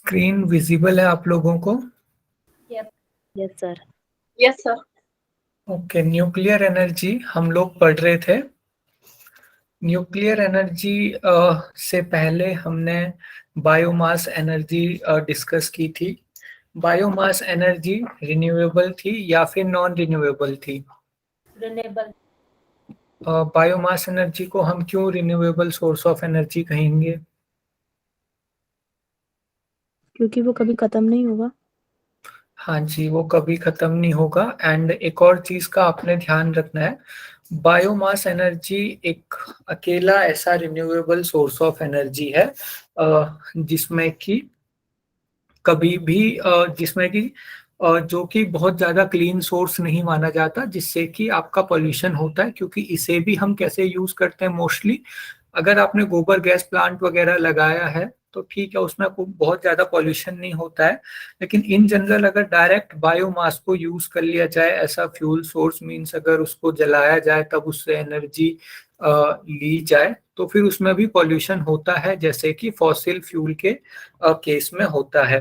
Screen visible है आप लोगों को? Yes sir. Yes sir. Okay, nuclear energy हम लोग पढ़ रहे थे। न्यूक्लियर एनर्जी से पहले हमने बायोमास एनर्जी डिस्कस की थी। बायोमास एनर्जी रिन्यूएबल थी या फिर नॉन रिन्यूएबल थी? रिन्यूएबल। बायोमास एनर्जी को हम क्यों रिन्यूएबल सोर्स ऑफ एनर्जी कहेंगे? क्योंकि वो कभी खत्म नहीं होगा। हाँ जी, वो कभी खत्म नहीं होगा। एंड एक और चीज का आपने ध्यान रखना है, बायोमास एनर्जी एक अकेला ऐसा रिन्यूएबल सोर्स ऑफ एनर्जी है जिसमें कि कभी भी जिसमें कि जो कि बहुत ज्यादा क्लीन सोर्स नहीं माना जाता, जिससे कि आपका पॉल्यूशन होता है। क्योंकि इसे भी हम कैसे यूज करते हैं मोस्टली, अगर आपने गोबर गैस प्लांट वगैरह लगाया है तो ठीक है, उसमें बहुत ज्यादा पॉल्यूशन नहीं होता है। लेकिन इन जनरल अगर डायरेक्ट बायोमास को यूज कर लिया जाए एसा फ्यूल सोर्स, मीन्स अगर उसको जलाया जाए तब उससे एनर्जी ली जाए, तो फिर उसमें भी पॉल्यूशन होता है, जैसे कि फॉसिल फ्यूल के केस में होता है।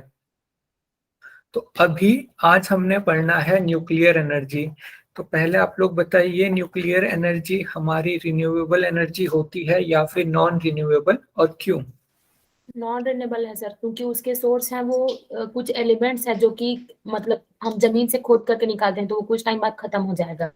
तो अभी आज हमने पढ़ना है न्यूक्लियर एनर्जी। तो पहले आप लोग बताइए, न्यूक्लियर एनर्जी हमारी रिन्यूएबल एनर्जी होती है या फिर नॉन रिन्यूएबल, और क्यों? नॉन रिन्यूएबल है सर, क्योंकि उसके सोर्स हैं वो कुछ एलिमेंट्स है जो कि मतलब हम जमीन से खोद करके निकालते हैं तो वो कुछ टाइम बाद खत्म हो जाएगा।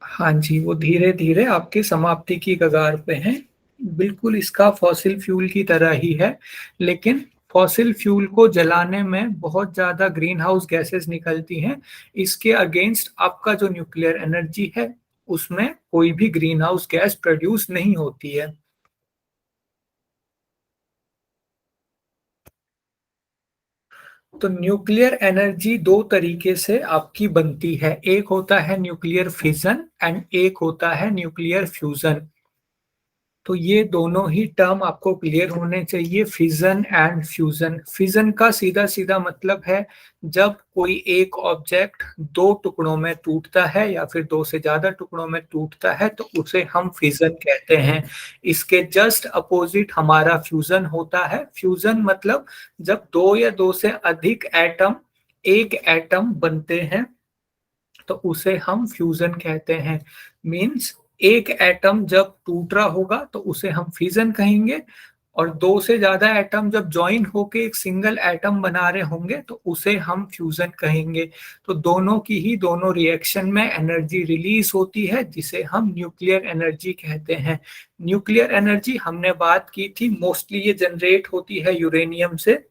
हाँ जी, वो धीरे धीरे आपकी समाप्ति की कगार पे हैं। बिल्कुल इसका फॉसिल फ्यूल की तरह ही है, लेकिन फॉसिल फ्यूल को जलाने में बहुत ज्यादा ग्रीन हाउस गैसेस निकलती हैं। इसके अगेंस्ट आपका जो न्यूक्लियर एनर्जी है उसमें कोई भी ग्रीन हाउस गैस प्रोड्यूस नहीं होती है। तो न्यूक्लियर एनर्जी दो तरीके से आपकी बनती है, एक होता है न्यूक्लियर फिजन एंड एक होता है न्यूक्लियर फ्यूजन। तो ये दोनों ही टर्म आपको क्लियर होने चाहिए, फिजन एंड फ्यूजन। फिजन का सीधा सीधा मतलब है जब कोई एक ऑब्जेक्ट दो टुकड़ों में टूटता है या फिर दो से ज्यादा टुकड़ों में टूटता है तो उसे हम फिजन कहते हैं। इसके जस्ट अपोजिट हमारा फ्यूजन होता है। फ्यूजन मतलब जब दो या दो से अधिक एटम एक एटम बनते हैं तो उसे हम फ्यूजन कहते हैं। मींस एक एटम जब टूट रहा होगा तो उसे हम फिजन कहेंगे, और दो से ज्यादा एटम जब ज्वाइन होके एक सिंगल एटम बना रहे होंगे तो उसे हम फ्यूजन कहेंगे। तो दोनों की ही दोनों रिएक्शन में एनर्जी रिलीज होती है, जिसे हम न्यूक्लियर एनर्जी कहते हैं। न्यूक्लियर एनर्जी हमने बात की थी, मोस्टली ये जनरेट होती है यूरेनियम से।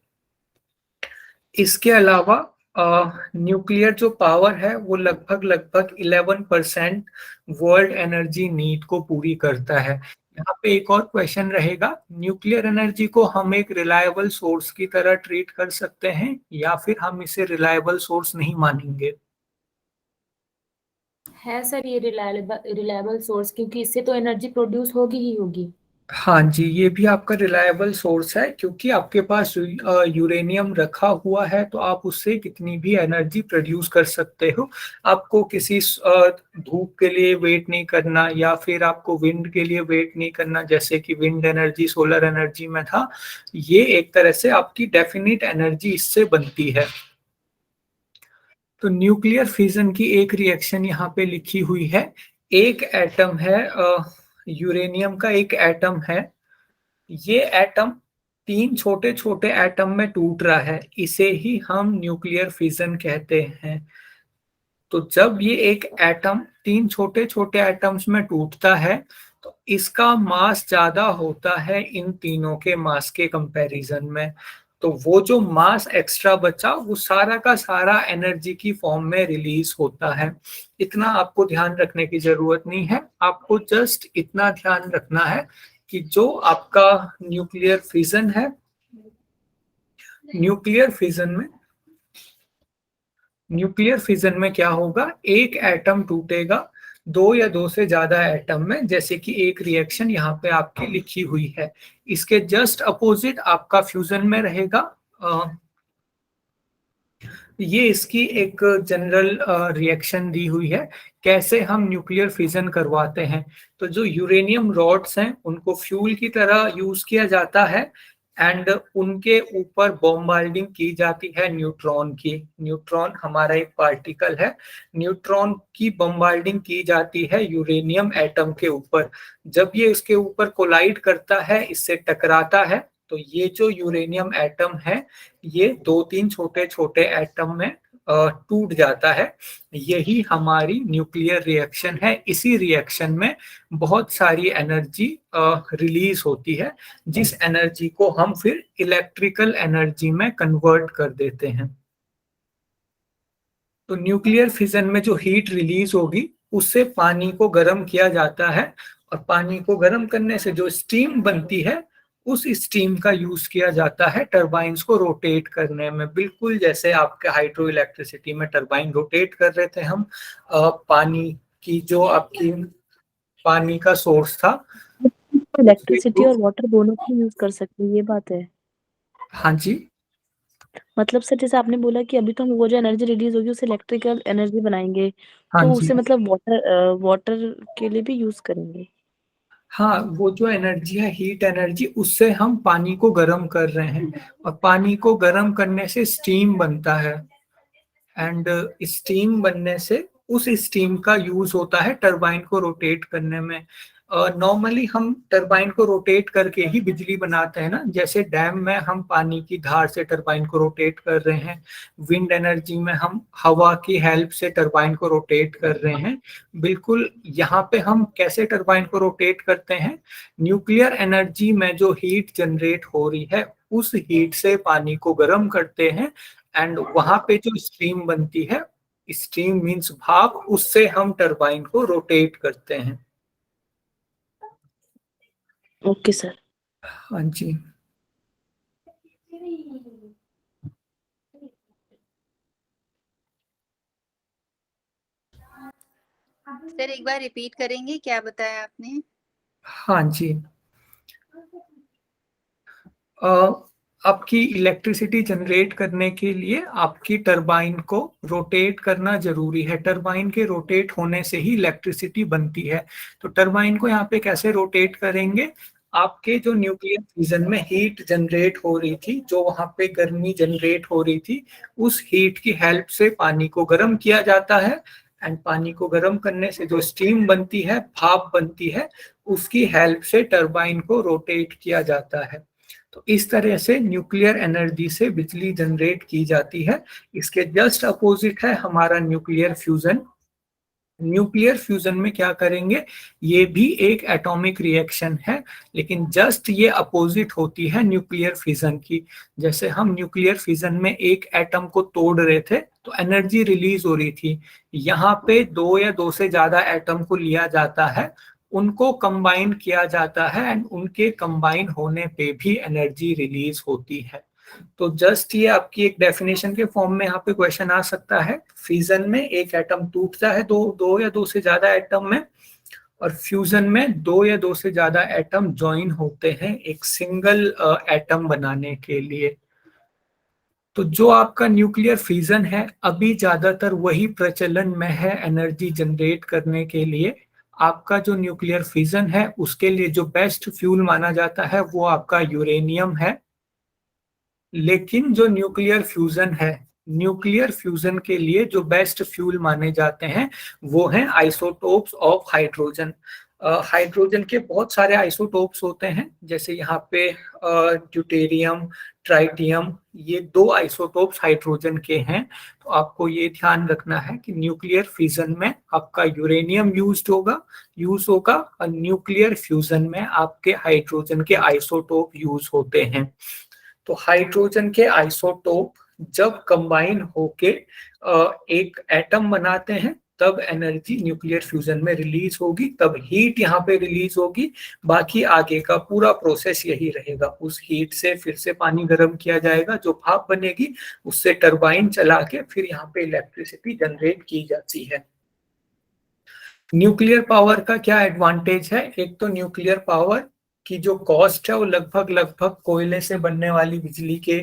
इसके अलावा न्यूक्लियर जो पावर है वो लगभग लगभग 11% वर्ल्ड एनर्जी नीड को पूरी करता है। यहाँ पे एक और क्वेश्चन रहेगा, न्यूक्लियर एनर्जी को हम एक रिलायबल सोर्स की तरह ट्रीट कर सकते हैं या फिर हम इसे रिलायबल सोर्स नहीं मानेंगे? है सर ये रिलायबल सोर्स, क्योंकि इससे तो एनर्जी प्रोड्यूस होगी ही होगी। हाँ जी, ये भी आपका रिलायबल सोर्स है, क्योंकि आपके पास यूरेनियम रखा हुआ है तो आप उससे कितनी भी एनर्जी प्रोड्यूस कर सकते हो। आपको किसी धूप के लिए वेट नहीं करना या फिर आपको विंड के लिए वेट नहीं करना, जैसे कि विंड एनर्जी सोलर एनर्जी में था। ये एक तरह से आपकी डेफिनिट एनर्जी इससे बनती है। तो न्यूक्लियर फिजन की एक रिएक्शन यहाँ पे लिखी हुई है। एक एटम है यूरेनियम का, एक एटम है, ये एटम तीन छोटे छोटे एटम में टूट रहा है, इसे ही हम न्यूक्लियर फिजन कहते हैं। तो जब ये एक एटम तीन छोटे छोटे एटम्स में टूटता है तो इसका मास ज्यादा होता है इन तीनों के मास के कंपैरिजन में। तो वो जो मास एक्स्ट्रा बचा वो सारा का सारा एनर्जी की फॉर्म में रिलीज होता है। इतना आपको ध्यान रखने की जरूरत नहीं है, आपको जस्ट इतना ध्यान रखना है कि जो आपका न्यूक्लियर फिजन है, न्यूक्लियर फिजन में न्यूक्लियर फिजन में क्या होगा, एक एटम टूटेगा दो या दो से ज्यादा एटम में, जैसे कि एक रिएक्शन यहाँ पे आपकी लिखी हुई है। इसके जस्ट अपोजिट आपका फ्यूजन में रहेगा। ये इसकी एक जनरल रिएक्शन दी हुई है, कैसे हम न्यूक्लियर फिजन करवाते हैं। तो जो यूरेनियम रॉड्स हैं उनको फ्यूल की तरह यूज किया जाता है। एंड उनके ऊपर बॉम्बार्डिंग की जाती है न्यूट्रॉन की। न्यूट्रॉन हमारा एक पार्टिकल है, न्यूट्रॉन की बॉम्बार्डिंग की जाती है यूरेनियम एटम के ऊपर। जब ये इसके ऊपर कोलाइड करता है, इससे टकराता है, तो ये जो यूरेनियम एटम है ये दो तीन छोटे छोटे एटम में टूट जाता है। यही हमारी न्यूक्लियर रिएक्शन है। इसी रिएक्शन में बहुत सारी एनर्जी रिलीज होती है, जिस एनर्जी को हम फिर इलेक्ट्रिकल एनर्जी में कन्वर्ट कर देते हैं। तो न्यूक्लियर फिजन में जो हीट रिलीज होगी उससे पानी को गर्म किया जाता है, और पानी को गर्म करने से जो स्टीम बनती है उस स्टीम का यूज किया जाता है टरबाइंस को रोटेट करने में। बिल्कुल जैसे आपके हाइड्रो इलेक्ट्रिसिटी में टरबाइन रोटेट कर रहे थे हम, पानी की जो आपकी पानी का सोर्स था, इलेक्ट्रिसिटी और वाटर दोनों को यूज कर सकते हैं, ये बात है। हाँ जी, मतलब सर जैसे आपने बोला कि अभी तो हम वो जो एनर्जी रिलीज होगी उसे इलेक्ट्रिकल एनर्जी बनाएंगे, हाँ तो जी, उसे मतलब वाटर के लिए भी यूज करेंगे। हाँ, वो जो एनर्जी है हीट एनर्जी, उससे हम पानी को गर्म कर रहे हैं, और पानी को गर्म करने से स्टीम बनता है, एंड स्टीम बनने से उस स्टीम का यूज होता है टरबाइन को रोटेट करने में। नॉर्मली हम टरबाइन को रोटेट करके ही बिजली बनाते हैं ना, जैसे डैम में हम पानी की धार से टरबाइन को रोटेट कर रहे हैं, विंड एनर्जी में हम हवा की हेल्प से टरबाइन को रोटेट कर रहे हैं। बिल्कुल यहाँ पे हम कैसे टरबाइन को रोटेट करते हैं, न्यूक्लियर एनर्जी में जो हीट जनरेट हो रही है उस हीट से पानी को गर्म करते हैं, एंड वहां पे जो स्टीम बनती है, स्टीम मींस भाप, उससे हम टरबाइन को रोटेट करते हैं। Okay sir. हाँ जी, सर एक बार रिपीट करेंगे, क्या बताया आपने? हाँ जी। आपकी इलेक्ट्रिसिटी जनरेट करने के लिए आपकी टरबाइन को रोटेट करना जरूरी है। टरबाइन के रोटेट होने से ही इलेक्ट्रिसिटी बनती है। तो टरबाइन को यहाँ पे कैसे रोटेट करेंगे, आपके जो न्यूक्लियर फिजन में हीट जनरेट हो रही थी, जो वहां पे गर्मी जनरेट हो रही थी, उस हीट की हेल्प से पानी को गर्म किया जाता है, एंड पानी को गर्म करने से जो स्टीम बनती है, भाप बनती है, उसकी हेल्प से टरबाइन को रोटेट किया जाता है। तो इस तरह से न्यूक्लियर एनर्जी से बिजली जनरेट की जाती है। इसके जस्ट अपोजिट है हमारा न्यूक्लियर फ्यूजन। न्यूक्लियर फ्यूजन में क्या करेंगे, ये भी एक एटॉमिक रिएक्शन है, लेकिन जस्ट ये अपोजिट होती है न्यूक्लियर फिजन की। जैसे हम न्यूक्लियर फिजन में एक एटम को तोड़ रहे थे तो एनर्जी रिलीज हो रही थी, यहाँ पे दो या दो से ज्यादा एटम को लिया जाता है, उनको कंबाइन किया जाता है, एंड उनके कंबाइन होने पे भी एनर्जी रिलीज होती है। तो जस्ट ये आपकी एक डेफिनेशन के फॉर्म में यहाँ पे क्वेश्चन आ सकता है। फिजन में एक एटम टूटता है दो दो या दो से ज्यादा एटम में, और फ्यूजन में दो या दो से ज्यादा एटम ज्वाइन होते हैं एक सिंगल एटम बनाने के लिए। तो जो आपका न्यूक्लियर फिजन है अभी ज्यादातर वही प्रचलन में है एनर्जी जनरेट करने के लिए। आपका जो न्यूक्लियर फिजन है उसके लिए जो बेस्ट फ्यूल माना जाता है वो आपका यूरेनियम है। लेकिन जो न्यूक्लियर फ्यूजन है, न्यूक्लियर फ्यूजन के लिए जो बेस्ट फ्यूल माने जाते हैं वो हैं आइसोटोप्स ऑफ हाइड्रोजन। हाइड्रोजन के बहुत सारे आइसोटोप्स होते हैं, जैसे यहाँ पे ड्यूटेरियम, ट्राइटियम, ये दो आइसोटोप्स हाइड्रोजन के हैं। तो आपको ये ध्यान रखना है कि न्यूक्लियर फ्यूजन में आपका यूरेनियम यूज होगा, और न्यूक्लियर फ्यूजन में आपके हाइड्रोजन के आइसोटोप यूज होते हैं। तो हाइड्रोजन के आइसोटोप जब कंबाइन होके एक एटम बनाते हैं तब एनर्जी न्यूक्लियर फ्यूजन में रिलीज होगी, तब हीट यहाँ पे रिलीज होगी। बाकी आगे का पूरा प्रोसेस यही रहेगा। उस हीट से फिर से पानी गर्म किया जाएगा, जो भाप बनेगी उससे टरबाइन चला के फिर यहाँ पे इलेक्ट्रिसिटी जनरेट की जाती है। न्यूक्लियर पावर का क्या एडवांटेज है, एक तो न्यूक्लियर पावर की जो कॉस्ट है वो लगभग कोयले से बनने वाली बिजली के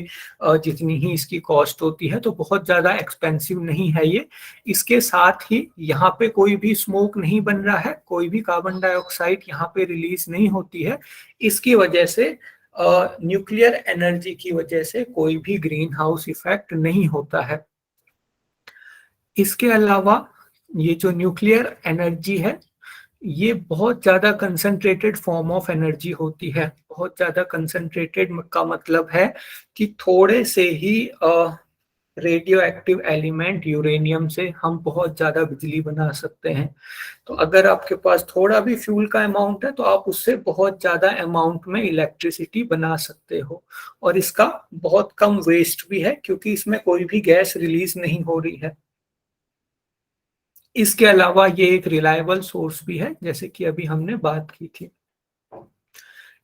जितनी ही इसकी कॉस्ट होती है, तो बहुत ज्यादा एक्सपेंसिव नहीं है ये। इसके साथ ही यहाँ पे कोई भी स्मोक नहीं बन रहा है, कोई भी कार्बन डाइऑक्साइड यहाँ पे रिलीज नहीं होती है। इसकी वजह से न्यूक्लियर एनर्जी की वजह से कोई भी ग्रीन हाउस इफेक्ट नहीं होता है। इसके अलावा ये जो न्यूक्लियर एनर्जी है ये बहुत ज्यादा कंसंट्रेटेड फॉर्म ऑफ एनर्जी होती है। बहुत ज्यादा कंसंट्रेटेड का मतलब है कि थोड़े से ही रेडियो एक्टिव एलिमेंट यूरेनियम से हम बहुत ज्यादा बिजली बना सकते हैं। तो अगर आपके पास थोड़ा भी फ्यूल का अमाउंट है तो आप उससे बहुत ज्यादा अमाउंट में इलेक्ट्रिसिटी बना सकते हो, और इसका बहुत कम वेस्ट भी है क्योंकि इसमें कोई भी गैस रिलीज नहीं हो रही है। इसके अलावा ये एक रिलायबल सोर्स भी है, जैसे कि अभी हमने बात की थी।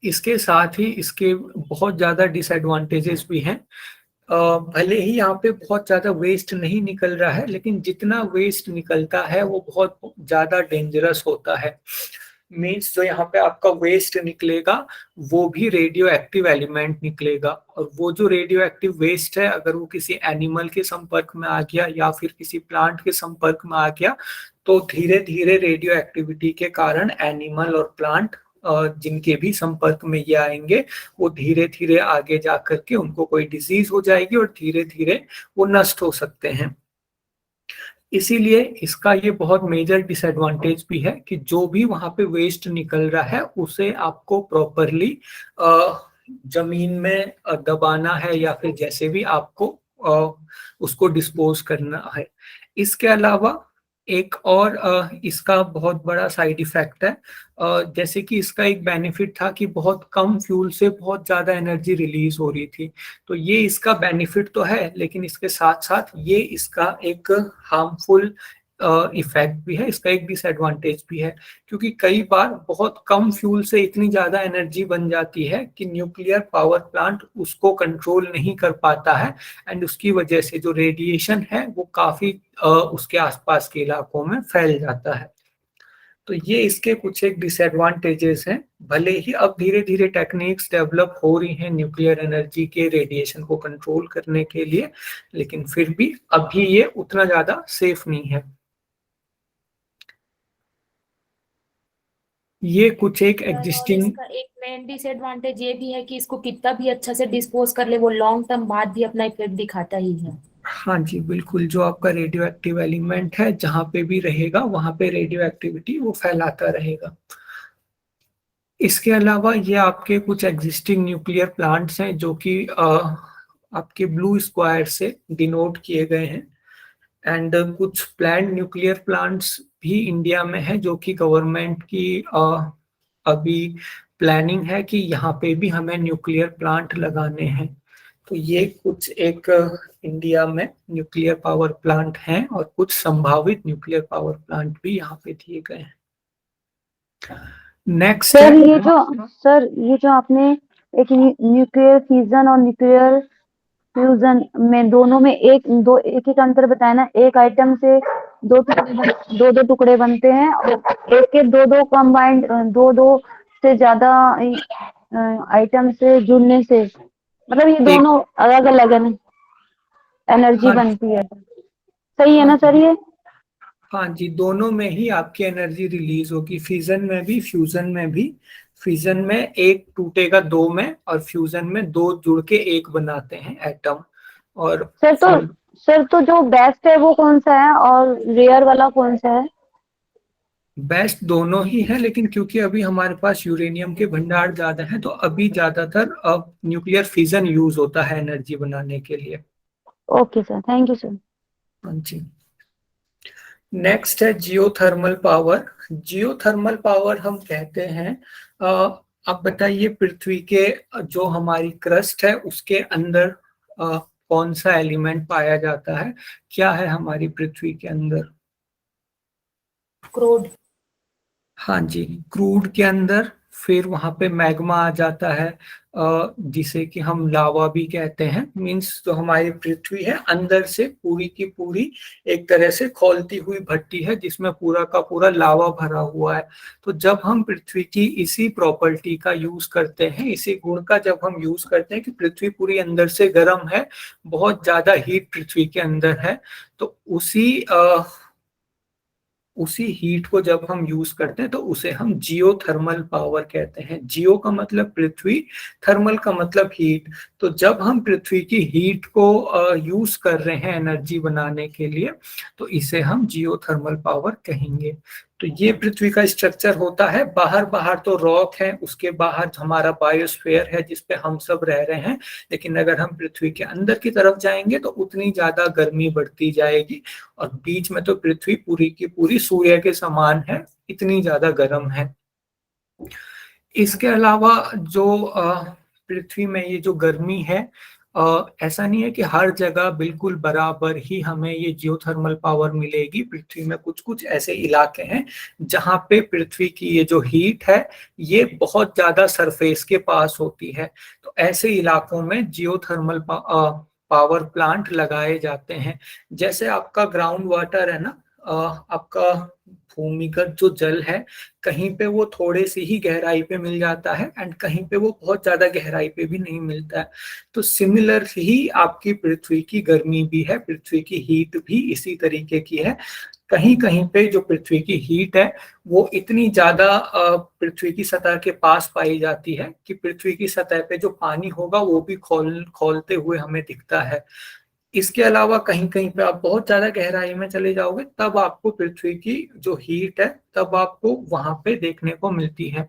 इसके साथ ही इसके बहुत ज्यादा डिसएडवांटेजेस भी हैं। भले ही यहाँ पे बहुत ज्यादा वेस्ट नहीं निकल रहा है, लेकिन जितना वेस्ट निकलता है वो बहुत ज्यादा डेंजरस होता है। मीन्स जो यहाँ पे आपका वेस्ट निकलेगा वो भी रेडियो एक्टिव एलिमेंट निकलेगा, और वो जो रेडियो एक्टिव वेस्ट है अगर वो किसी एनिमल के संपर्क में आ गया या फिर किसी प्लांट के संपर्क में आ गया तो धीरे धीरे रेडियो एक्टिविटी के कारण एनिमल और प्लांट जिनके भी संपर्क में ये आएंगे वो धीरे धीरे आगे जा करके उनको कोई डिजीज हो जाएगी और धीरे धीरे वो नष्ट हो सकते हैं। इसीलिए इसका ये बहुत मेजर डिसएडवांटेज भी है कि जो भी वहां पे वेस्ट निकल रहा है उसे आपको प्रॉपरली जमीन में दबाना है या फिर जैसे भी आपको उसको डिस्पोज करना है। इसके अलावा एक और इसका बहुत बड़ा साइड इफेक्ट है। जैसे कि इसका एक बेनिफिट था कि बहुत कम फ्यूल से बहुत ज्यादा एनर्जी रिलीज हो रही थी, तो ये इसका बेनिफिट तो है, लेकिन इसके साथ साथ ये इसका एक हार्मफुल इफेक्ट भी है, इसका एक डिसएडवांटेज भी है। क्योंकि कई बार बहुत कम फ्यूल से इतनी ज्यादा एनर्जी बन जाती है कि न्यूक्लियर पावर प्लांट उसको कंट्रोल नहीं कर पाता है, एंड उसकी वजह से जो रेडिएशन है वो काफी उसके आसपास के इलाकों में फैल जाता है। तो ये इसके कुछ एक डिसएडवांटेजेस हैं। भले ही अब धीरे धीरे टेक्निक्स डेवलप हो रही हैं न्यूक्लियर एनर्जी के रेडिएशन को कंट्रोल करने के लिए, लेकिन फिर भी अभी ये उतना ज्यादा सेफ नहीं है। ये कुछ एक एग्जिस्टिंग इसका एक मेन डिसएडवांटेज ये भी है कि इसको कितना भी अच्छा से डिस्पोज कर ले वो लॉन्ग टर्म बाद भी अपना इफेक्ट दिखाता ही है। हाँ जी बिल्कुल, जो आपका रेडियो एक्टिव एलिमेंट है जहां पे भी रहेगा वहां पे रेडियो एक्टिविटी वो फैलाता रहेगा। इसके अलावा ये आपके कुछ एग्जिस्टिंग न्यूक्लियर प्लांट्स हैं जो कि आपके ब्लू स्क्वायर से डिनोट किए गए हैं, एंड कुछ प्लान्ड न्यूक्लियर प्लांट्स भी इंडिया में है जो कि गवर्नमेंट की अभी प्लानिंग है कि यहाँ पे भी हमें न्यूक्लियर प्लांट लगाने हैं। तो ये कुछ एक इंडिया में न्यूक्लियर पावर प्लांट हैं और कुछ संभावित न्यूक्लियर पावर प्लांट भी यहाँ पे दिए गए हैं। नेक्स्ट सर ये जो आपने एक न्यूक्लियर फिजन और न्यूक्लियर फ्यूजन में दोनों में एक अंतर बताया ना। एक आइटम से दो टुकड़े बनते हैं और एक के दो कंबाइंड दो से ज्यादा आइटम से जुड़ने से मतलब ये दोनों अलग अलग एनर्जी बनती है। सही है ना सर ये? हाँ जी, दोनों में ही आपकी एनर्जी रिलीज होगी, फिजन में भी फ्यूजन में भी। फिजन में एक टूटेगा दो में और फ्यूजन में दो जुड़ के एक बनाते हैं एटम। और सर तो जो बेस्ट है वो कौन सा है और रेयर वाला कौन सा है? बेस्ट दोनों ही है, लेकिन क्योंकि अभी हमारे पास यूरेनियम के भंडार ज्यादा हैं तो अभी ज्यादातर अब न्यूक्लियर फिजन यूज होता है एनर्जी बनाने के लिए। Okay sir, thank you sir. हाँ जी। नेक्स्ट है जियोथर्मल पावर। जियोथर्मल पावर हम कहते हैं आप बताइए पृथ्वी के जो हमारी क्रस्ट है उसके अंदर कौन सा एलिमेंट पाया जाता है? क्या है हमारी पृथ्वी के अंदर? क्रूड। हाँ जी, क्रूड के अंदर फिर वहां पे मैग्मा आ जाता है जिसे कि हम लावा भी कहते हैं। मींस जो हमारी पृथ्वी है अंदर से पूरी की पूरी एक तरह से खौलती हुई भट्टी है जिसमें पूरा का पूरा लावा भरा हुआ है। तो जब हम पृथ्वी की इसी प्रॉपर्टी का यूज करते हैं, इसी गुण का जब हम यूज करते हैं कि पृथ्वी पूरी अंदर से गर्म है, बहुत ज्यादा हीट पृथ्वी के अंदर है, तो उसी हीट को जब हम यूज करते हैं तो उसे हम जियोथर्मल पावर कहते हैं। जियो का मतलब पृथ्वी, थर्मल का मतलब हीट। तो जब हम पृथ्वी की हीट को यूज कर रहे हैं एनर्जी बनाने के लिए, तो इसे हम जियोथर्मल पावर कहेंगे। तो ये पृथ्वी का स्ट्रक्चर होता है। बाहर बाहर तो रॉक है, उसके बाहर हमारा बायोस्फीयर है जिसपे हम सब रह रहे हैं। लेकिन अगर हम पृथ्वी के अंदर की तरफ जाएंगे तो उतनी ज्यादा गर्मी बढ़ती जाएगी, और बीच में तो पृथ्वी पूरी की पूरी सूर्य के समान है, इतनी ज्यादा गर्म है। इसके अलावा जो पृथ्वी में ये जो गर्मी है, ऐसा नहीं है कि हर जगह बिल्कुल बराबर ही हमें ये जियोथर्मल पावर मिलेगी। पृथ्वी में कुछ कुछ ऐसे इलाके हैं जहाँ पे पृथ्वी की ये जो हीट है ये बहुत ज्यादा सरफेस के पास होती है। तो ऐसे इलाकों में जियोथर्मल पावर प्लांट लगाए जाते हैं। जैसे आपका ग्राउंड वाटर है ना, आपका भूमिगत जो जल है, कहीं पे वो थोड़े सी ही गहराई पे मिल जाता है एंड कहीं पे वो बहुत ज्यादा गहराई पे भी नहीं मिलता है। तो सिमिलर ही आपकी पृथ्वी की गर्मी भी है, पृथ्वी की हीट भी इसी तरीके की है। कहीं कहीं पे जो पृथ्वी की हीट है वो इतनी ज्यादा पृथ्वी की सतह के पास पाई जाती है कि पृथ्वी की सतह पे जो पानी होगा वो भी खौलते हुए हमें दिखता है। इसके अलावा कहीं कहीं पे आप बहुत ज्यादा गहराई में चले जाओगे तब आपको पृथ्वी की जो हीट है तब आपको वहां पे देखने को मिलती है।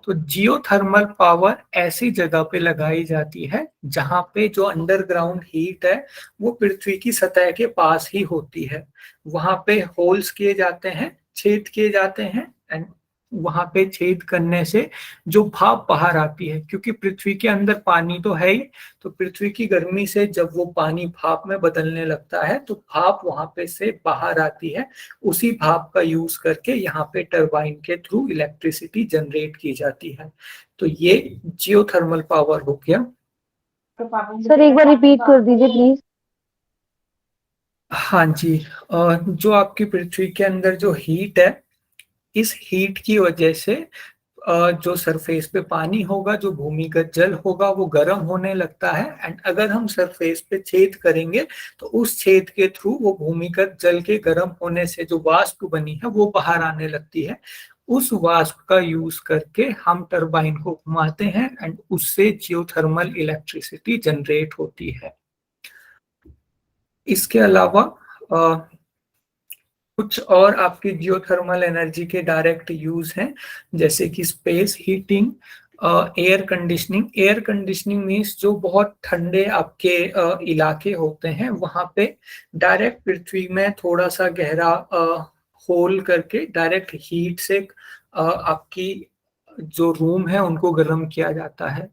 तो जियोथर्मल पावर ऐसी जगह पे लगाई जाती है जहां पे जो अंडरग्राउंड हीट है वो पृथ्वी की सतह के पास ही होती है। वहां पे होल्स किए जाते हैं, छेद किए जाते हैं, एंड वहां पे छेद करने से जो भाप बाहर आती है, क्योंकि पृथ्वी के अंदर पानी तो है ही, तो पृथ्वी की गर्मी से जब वो पानी भाप में बदलने लगता है तो भाप वहां पे से बाहर आती है। उसी भाप का यूज करके यहाँ पे टरबाइन के थ्रू इलेक्ट्रिसिटी जनरेट की जाती है। तो ये जियोथर्मल पावर हो गया। सर एक बार रिपीट कर दीजिए प्लीज। हाँ जी, जो आपकी पृथ्वी के अंदर जो हीट है, इस हीट की वजह से जो सरफेस पे पानी होगा, जो भूमिगत जल होगा, वो गर्म होने लगता है। एंड अगर हम सरफेस पे छेद करेंगे तो उस छेद के थ्रू वो भूमिगत जल के गर्म होने से जो वाष्प बनी है वो बाहर आने लगती है। उस वाष्प का यूज करके हम टरबाइन को घुमाते हैं एंड उससे जियोथर्मल इलेक्ट्रिसिटी जनरेट होती है। इसके अलावा कुछ और आपकी जियोथर्मल एनर्जी के डायरेक्ट यूज हैं, जैसे कि space heating, air conditioning. Air conditioning means जो बहुत ठंडे आपके इलाके होते हैं वहां पे डायरेक्ट पृथ्वी में थोड़ा सा गहरा होल करके डायरेक्ट हीट से आपकी जो रूम है उनको गर्म किया जाता है।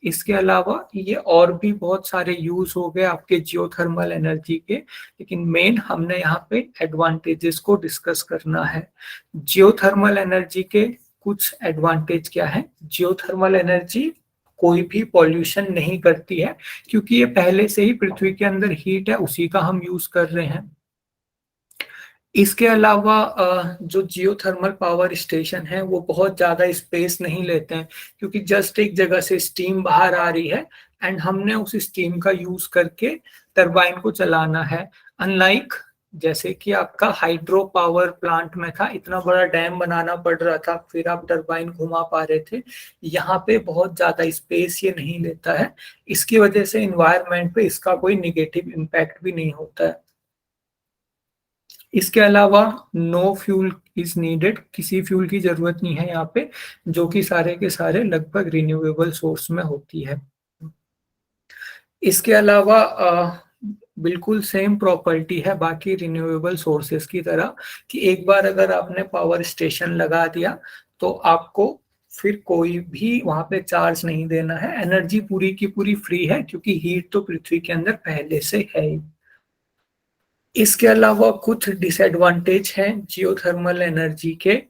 इसके अलावा ये और भी बहुत सारे यूज हो गए आपके जियोथर्मल एनर्जी के, लेकिन मेन हमने यहाँ पे एडवांटेजेस को डिस्कस करना है। जियोथर्मल एनर्जी के कुछ एडवांटेज क्या है? जियोथर्मल एनर्जी कोई भी पॉल्यूशन नहीं करती है, क्योंकि ये पहले से ही पृथ्वी के अंदर हीट है, उसी का हम यूज कर रहे हैं। इसके अलावा जो जियोथर्मल पावर स्टेशन है वो बहुत ज्यादा स्पेस नहीं लेते हैं, क्योंकि जस्ट एक जगह से स्टीम बाहर आ रही है एंड हमने उस स्टीम का यूज करके टरबाइन को चलाना है। अनलाइक जैसे कि आपका हाइड्रो पावर प्लांट में था, इतना बड़ा डैम बनाना पड़ रहा था फिर आप टरबाइन घुमा पा रहे थे। यहाँ पे बहुत ज्यादा स्पेस ये नहीं लेता है, इसकी वजह से इन्वायरमेंट पे इसका कोई निगेटिव इम्पैक्ट भी नहीं होता है। इसके अलावा नो फ्यूल इज नीडेड, किसी फ्यूल की जरूरत नहीं है यहाँ पे, जो कि सारे के सारे लगभग रिन्यूएबल सोर्स में होती है। इसके अलावा बिल्कुल सेम प्रॉपर्टी है बाकी रिन्यूएबल सोर्सेस की तरह, कि एक बार अगर आपने पावर स्टेशन लगा दिया तो आपको फिर कोई भी वहां पे चार्ज नहीं देना है। एनर्जी पूरी की पूरी फ्री है, क्योंकि हीट तो पृथ्वी के अंदर पहले से है ही। इसके अलावा कुछ डिसएडवांटेज हैं जियोथर्मल एनर्जी के।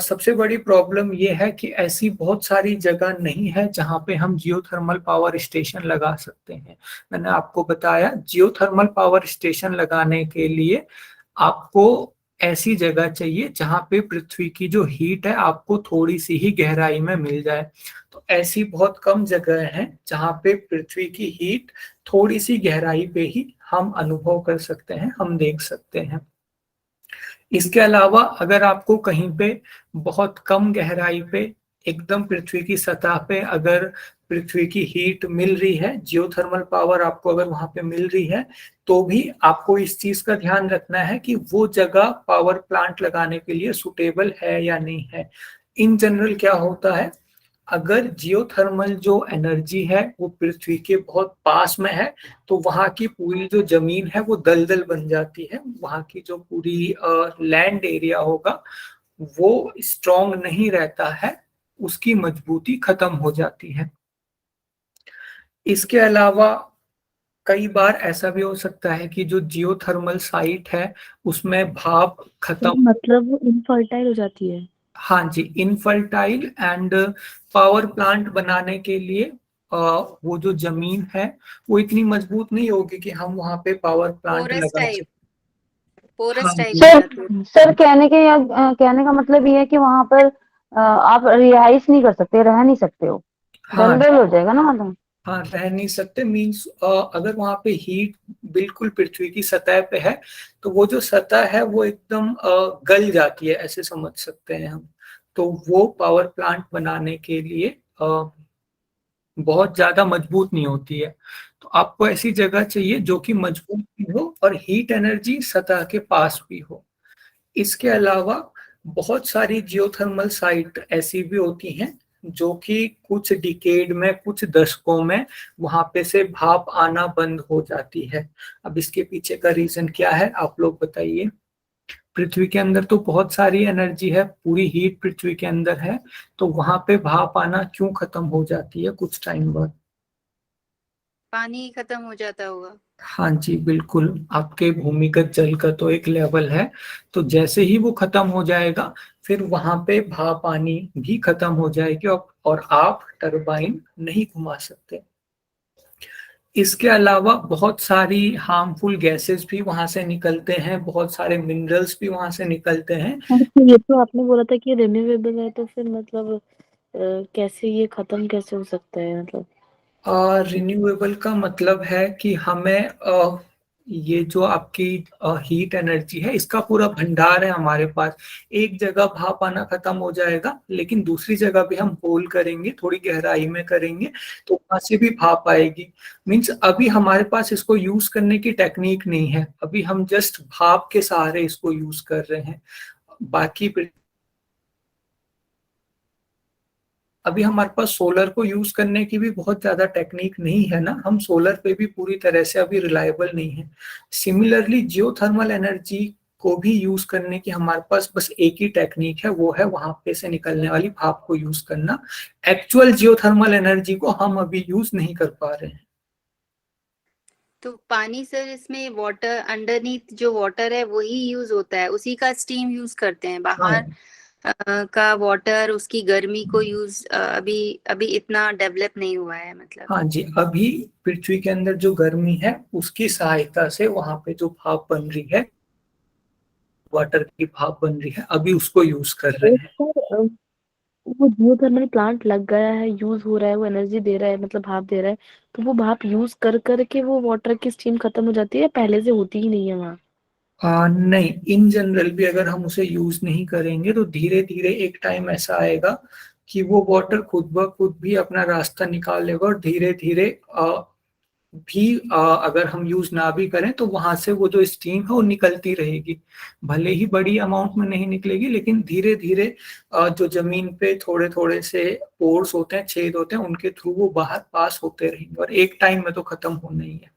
सबसे बड़ी प्रॉब्लम ये है कि ऐसी बहुत सारी जगह नहीं है जहां पे हम जियोथर्मल पावर स्टेशन लगा सकते हैं। मैंने आपको बताया जियोथर्मल पावर स्टेशन लगाने के लिए आपको ऐसी जगह चाहिए जहां पे पृथ्वी की जो हीट है आपको थोड़ी सी ही गहराई में मिल जाए। तो ऐसी बहुत कम जगह हैं जहां पे पृथ्वी की हीट थोड़ी सी गहराई पे ही हम अनुभव कर सकते हैं, हम देख सकते हैं। इसके अलावा अगर आपको कहीं पे बहुत कम गहराई पे एकदम पृथ्वी की सतह पे अगर पृथ्वी की हीट मिल रही है, जियोथर्मल पावर आपको अगर वहां पे मिल रही है, तो भी आपको इस चीज का ध्यान रखना है कि वो जगह पावर प्लांट लगाने के लिए सुटेबल है या नहीं है। इन जनरल क्या होता है, अगर जियोथर्मल जो एनर्जी है वो पृथ्वी के बहुत पास में है, तो वहां की पूरी जो जमीन है वो दलदल बन जाती है, वहां की जो पूरी लैंड एरिया होगा वो स्ट्रॉन्ग नहीं रहता है, उसकी मजबूती खत्म हो जाती है। इसके अलावा कई बार ऐसा भी हो सकता है कि जो जियोथर्मल साइट है उसमें भाप खत्म, मतलब इनफर्टाइल हो जाती है। हाँ जी, इनफर्टाइल एंड पावर प्लांट बनाने के लिए वो जो जमीन है वो इतनी मजबूत नहीं होगी कि हम वहां पे पावर प्लांट पोरस लगा टाइप, सकें। पोरस हाँ टाइप जी, हो सर जाती है। सर कहने का मतलब ये है कि वहां पर आप रिहाइश नहीं कर सकते, रह नहीं सकते हो, हाँ दलदल हो जाएगा ना मतलब। हाँ, रह नहीं सकते मीन्स अगर वहां पे हीट बिल्कुल पृथ्वी की सतह पे है, तो वो जो सतह है वो एकदम गल जाती है, ऐसे समझ सकते हैं हम। तो वो पावर प्लांट बनाने के लिए बहुत ज्यादा मजबूत नहीं होती है। तो आपको ऐसी जगह चाहिए जो कि मजबूत भी हो और हीट एनर्जी सतह के पास भी हो। इसके अलावा बहुत सारी जियोथर्मल साइट ऐसी भी होती हैं जो कि कुछ डिकेड में, कुछ दशकों में वहां पे से भाप आना बंद हो जाती है। अब इसके पीछे का रीजन क्या है आप लोग बताइए। पृथ्वी के अंदर तो बहुत सारी एनर्जी है, पूरी हीट पृथ्वी के अंदर है, तो वहां पे भाप आना क्यों खत्म हो जाती है कुछ टाइम बाद? पानी खत्म हो जाता होगा। हाँ जी बिल्कुल, आपके भूमिगत जल का तो एक लेवल है, तो जैसे ही वो खत्म हो जाएगा फिर वहां पे भाप आनी भी खत्म हो जाएगी और आप टरबाइन नहीं घुमा सकते। इसके अलावा बहुत सारी हार्मफुल गैसेस भी वहां से निकलते हैं, बहुत सारे मिनरल्स भी वहां से निकलते हैं। और फिर ये तो आपने बोला था कि रिन्यूएबल है, तो फिर मतलब कैसे ये खत्म कैसे हो सकता है मतलब? रिन्यूएबल का मतलब है कि हमें ये जो आपकी हीट एनर्जी है इसका पूरा भंडार है हमारे पास। एक जगह भाप आना खत्म हो जाएगा, लेकिन दूसरी जगह भी हम होल करेंगे, थोड़ी गहराई में करेंगे, तो वहां से भी भाप आएगी। मींस अभी हमारे पास इसको यूज करने की टेक्निक नहीं है, अभी हम जस्ट भाप के सहारे इसको यूज कर रहे हैं। बाकी अभी हमारे पास सोलर को यूज करने की भी बहुत ज्यादा टेक्निक नहीं है ना, हम सोलर पे भी पूरी तरह से अभी रिलायबल नहीं है। सिमिलरली जियोथर्मल एनर्जी को भी यूज करने की हमारे पास बस एक ही टेक्निक है, वो है वहां पे से निकलने वाली भाप को यूज करना। एक्चुअल जियोथर्मल एनर्जी को हम अभी यूज नहीं कर पा रहे हैं। तो पानी सर, इसमें वाटर अंडरनीथ जो वाटर है वही यूज होता है, उसी का स्टीम यूज करते हैं। बाहर हाँ का वाटर, उसकी गर्मी को यूज अभी अभी इतना डेवलप नहीं हुआ है मतलब। हाँ जी, अभी पृथ्वी के अंदर जो गर्मी है उसकी सहायता से वहां पे जो भाप बन रही है, वाटर की भाप बन रही है, अभी उसको यूज कर रहे तो हैं। सर वो जियोथर्मल प्लांट लग गया है, यूज हो रहा है, वो एनर्जी दे रहा है, मतलब भाप दे रहा है, तो वो भाप यूज कर करके वो वाटर की स्टीम खत्म हो जाती है, पहले से होती ही नहीं है वहां? नहीं, इन जनरल भी अगर हम उसे यूज नहीं करेंगे तो धीरे धीरे एक टाइम ऐसा आएगा कि वो वाटर खुद ब खुद भी अपना रास्ता निकाल लेगा, और धीरे धीरे भी अगर हम यूज ना भी करें तो वहां से वो जो स्टीम है वो निकलती रहेगी। भले ही बड़ी अमाउंट में नहीं निकलेगी, लेकिन धीरे धीरे जो जमीन पे थोड़े थोड़े से पोर्स होते हैं, छेद होते हैं, उनके थ्रू वो बाहर पास होते रहेंगे और एक टाइम में तो खत्म होना ही है।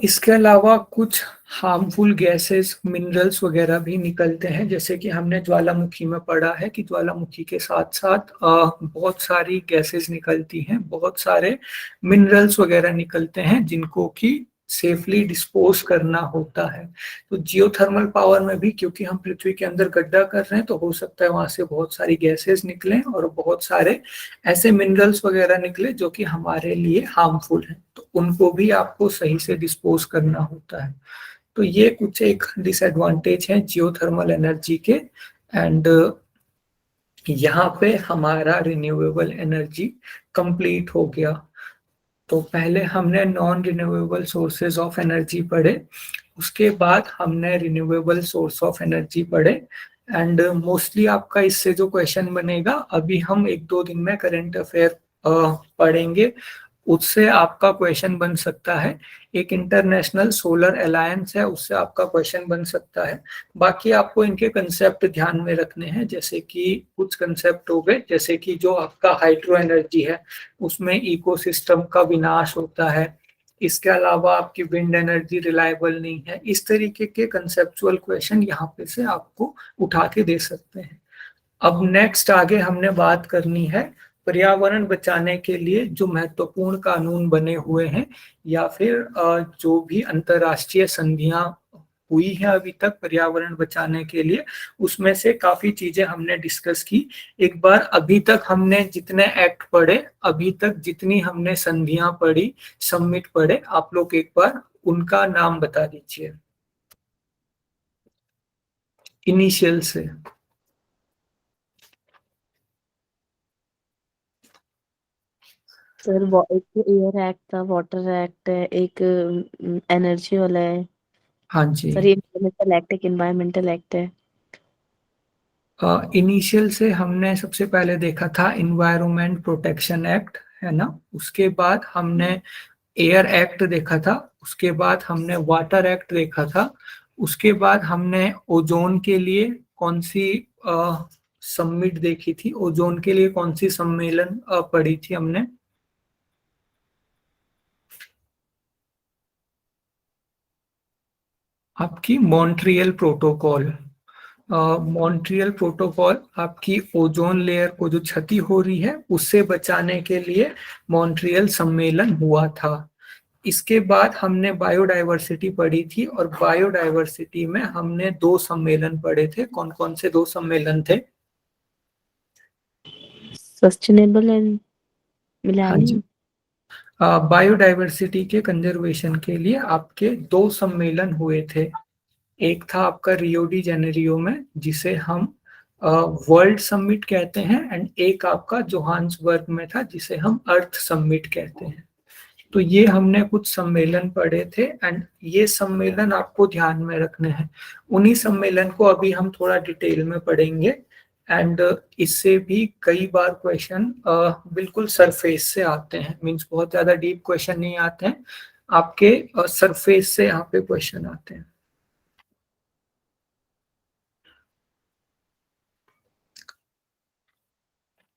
इसके अलावा कुछ हार्मफुल गैसेस, मिनरल्स वगैरह भी निकलते हैं, जैसे कि हमने ज्वालामुखी में पढ़ा है कि ज्वालामुखी के साथ साथ बहुत सारी गैसेस निकलती हैं, बहुत सारे मिनरल्स वगैरह निकलते हैं जिनको कि सेफली डिस्पोज करना होता है। तो जियोथर्मल पावर में भी क्योंकि हम पृथ्वी के अंदर गड्ढा कर रहे हैं, तो हो सकता है वहां से बहुत सारी गैसेस निकलें और बहुत सारे ऐसे मिनरल्स वगैरह निकले जो कि हमारे लिए हार्मफुल हैं, तो उनको भी आपको सही से डिस्पोज करना होता है। तो ये कुछ एक डिसएडवांटेज है जियोथर्मल एनर्जी के। एंड यहाँ पे हमारा रिन्यूएबल एनर्जी कंप्लीट हो गया। तो पहले हमने non renewable sources of energy पढ़े, उसके बाद हमने रिन्यूएबल सोर्स ऑफ एनर्जी पढ़े। एंड मोस्टली आपका इससे जो क्वेश्चन बनेगा, अभी हम 1-2 दिन में करंट अफेयर पढ़ेंगे, उससे आपका क्वेश्चन बन सकता है। एक इंटरनेशनल सोलर अलायंस है, उससे आपका क्वेश्चन बन सकता है। बाकी आपको इनके कंसेप्ट ध्यान में रखने हैं, जैसे कि कुछ कंसेप्ट हो गए, जैसे कि जो आपका हाइड्रो एनर्जी है उसमें इकोसिस्टम का विनाश होता है। इसके अलावा आपकी विंड एनर्जी रिलायबल नहीं है। इस तरीके के कंसेप्चुअल क्वेश्चन यहाँ पे से आपको उठा के दे सकते हैं। अब नेक्स्ट आगे हमने बात करनी है पर्यावरण बचाने के लिए जो महत्वपूर्ण कानून बने हुए हैं, या फिर जो भी अंतरराष्ट्रीय संधियां हुई है अभी तक पर्यावरण बचाने के लिए, उसमें से काफी चीजें हमने डिस्कस की। एक बार अभी तक हमने जितने एक्ट पढ़े, अभी तक जितनी हमने संधियां पढ़ी, समिट पढ़े, आप लोग एक बार उनका नाम बता दीजिए इनिशियल से। सर एक तो एयर एक्ट था, वाटर एक्ट है, एक एनर्जी वाला है। हाँ जी, सर ये एनवायरमेंटल एक्ट, एक एनवायरमेंटल एक्ट है। इनिशियल से हमने सबसे पहले देखा था इन्वायरमेंट प्रोटेक्शन एक्ट, है ना। उसके बाद हमने एयर एक्ट देखा था, उसके बाद हमने वाटर एक्ट देखा था, उसके बाद हमने ओजोन के लिए कौन सी समिट देखी थी, ओजोन के लिए कौन सी सम्मेलन पढ़ी थी हमने। आपकी मॉन्ट्रियल प्रोटोकॉल। मॉन्ट्रियल प्रोटोकॉल आपकी ओजोन लेयर को जो क्षति हो रही है उससे बचाने के लिए मॉन्ट्रियल सम्मेलन हुआ था। इसके बाद हमने बायोडायवर्सिटी पढ़ी थी, और बायोडायवर्सिटी में हमने 2 सम्मेलन पढ़े थे। कौन कौन से 2 सम्मेलन थे? सस्टेनेबल एंड हाँ जी, मिलेनियम। बायोडायवर्सिटी के कंजर्वेशन के लिए आपके 2 सम्मेलन हुए थे। एक था आपका रियो डी जेनेरियो में, जिसे हम वर्ल्ड समिट कहते हैं, एंड एक आपका जोहान्सबर्ग में था, जिसे हम अर्थ समिट कहते हैं। तो ये हमने कुछ सम्मेलन पढ़े थे, एंड ये सम्मेलन आपको ध्यान में रखने हैं। उन्हीं सम्मेलन को अभी हम थोड़ा डिटेल में पढ़ेंगे, एंड इससे भी कई बार क्वेश्चन बिल्कुल सरफेस से आते हैं, मीन्स बहुत ज्यादा डीप क्वेश्चन नहीं आते हैं, आपके सरफेस से यहाँ पे क्वेश्चन आते हैं।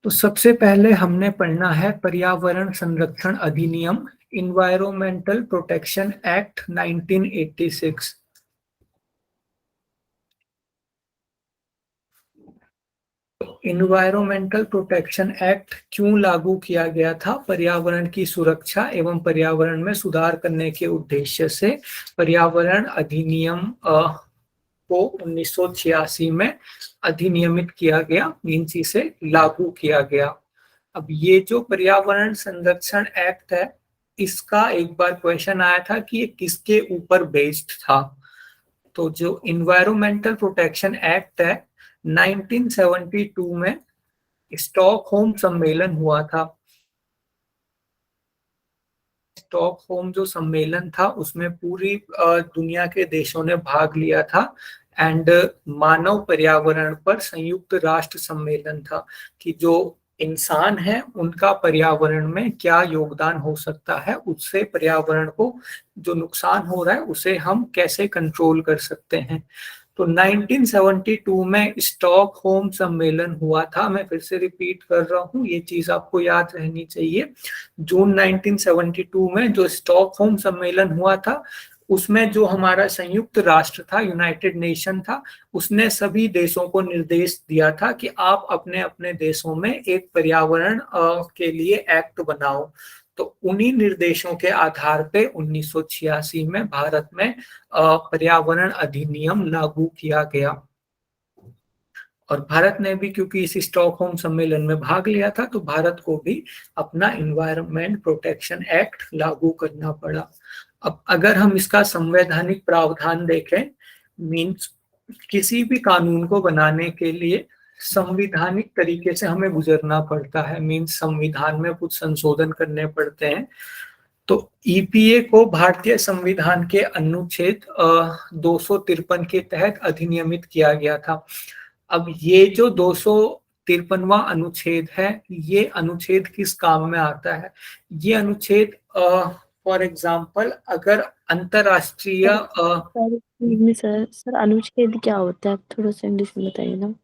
तो सबसे पहले हमने पढ़ना है पर्यावरण संरक्षण अधिनियम, environmental protection act 1986। Environmental protection act क्यों लागू किया गया था? पर्यावरण की सुरक्षा एवं पर्यावरण में सुधार करने के उद्देश्य से पर्यावरण अधिनियम को 1986 में अधिनियमित किया गया, मीन्स इसे लागू किया गया। अब ये जो पर्यावरण संरक्षण एक्ट है, इसका एक बार क्वेश्चन आया था कि ये किसके ऊपर बेस्ड था। तो जो इन्वायरमेंटल प्रोटेक्शन एक्ट है 1972 में स्टॉकहोम सम्मेलन हुआ था। स्टॉकहोम जो सम्मेलन था उसमें पूरी दुनिया के देशों ने भाग लिया था, एंड मानव पर्यावरण पर संयुक्त राष्ट्र सम्मेलन था कि जो इंसान है उनका पर्यावरण में क्या योगदान हो सकता है, उससे पर्यावरण को जो नुकसान हो रहा है उसे हम कैसे कंट्रोल कर सकते हैं। तो 1972 में स्टॉकहोम सम्मेलन हुआ था। मैं फिर से रिपीट कर रहा हूँ, ये चीज आपको याद रहनी चाहिए। जून 1972 में जो स्टॉकहोम सम्मेलन हुआ था, उसमें जो हमारा संयुक्त राष्ट्र था, यूनाइटेड नेशन था, उसने सभी देशों को निर्देश दिया था कि आप अपने अपने देशों में एक पर्यावरण के लिए एक्ट बनाओ। तो उन्हीं निर्देशों के आधार पे 1986 में भारत में पर्यावरण अधिनियम लागू किया गया। और भारत ने भी, क्योंकि इस स्टॉकहोम सम्मेलन में भाग लिया था, तो भारत को भी अपना इन्वायरमेंट प्रोटेक्शन एक्ट लागू करना पड़ा। अब अगर हम इसका संवैधानिक प्रावधान देखें, मीन्स किसी भी कानून को बनाने के लिए संविधानिक तरीके से हमें गुजरना पड़ता है, मीन्स संविधान में कुछ संशोधन करने पड़ते हैं। तो ईपीए को भारतीय संविधान के अनुच्छेद 253 के तहत अधिनियमित किया गया था। अब ये जो 253वां अनुच्छेद है, ये अनुच्छेद किस काम में आता है? ये अनुच्छेद फॉर एग्जाम्पल अगर अंतरराष्ट्रीय सर अनुच्छेद क्या होता है, आप थोड़ा सा इंग्लिश में बताइए ना।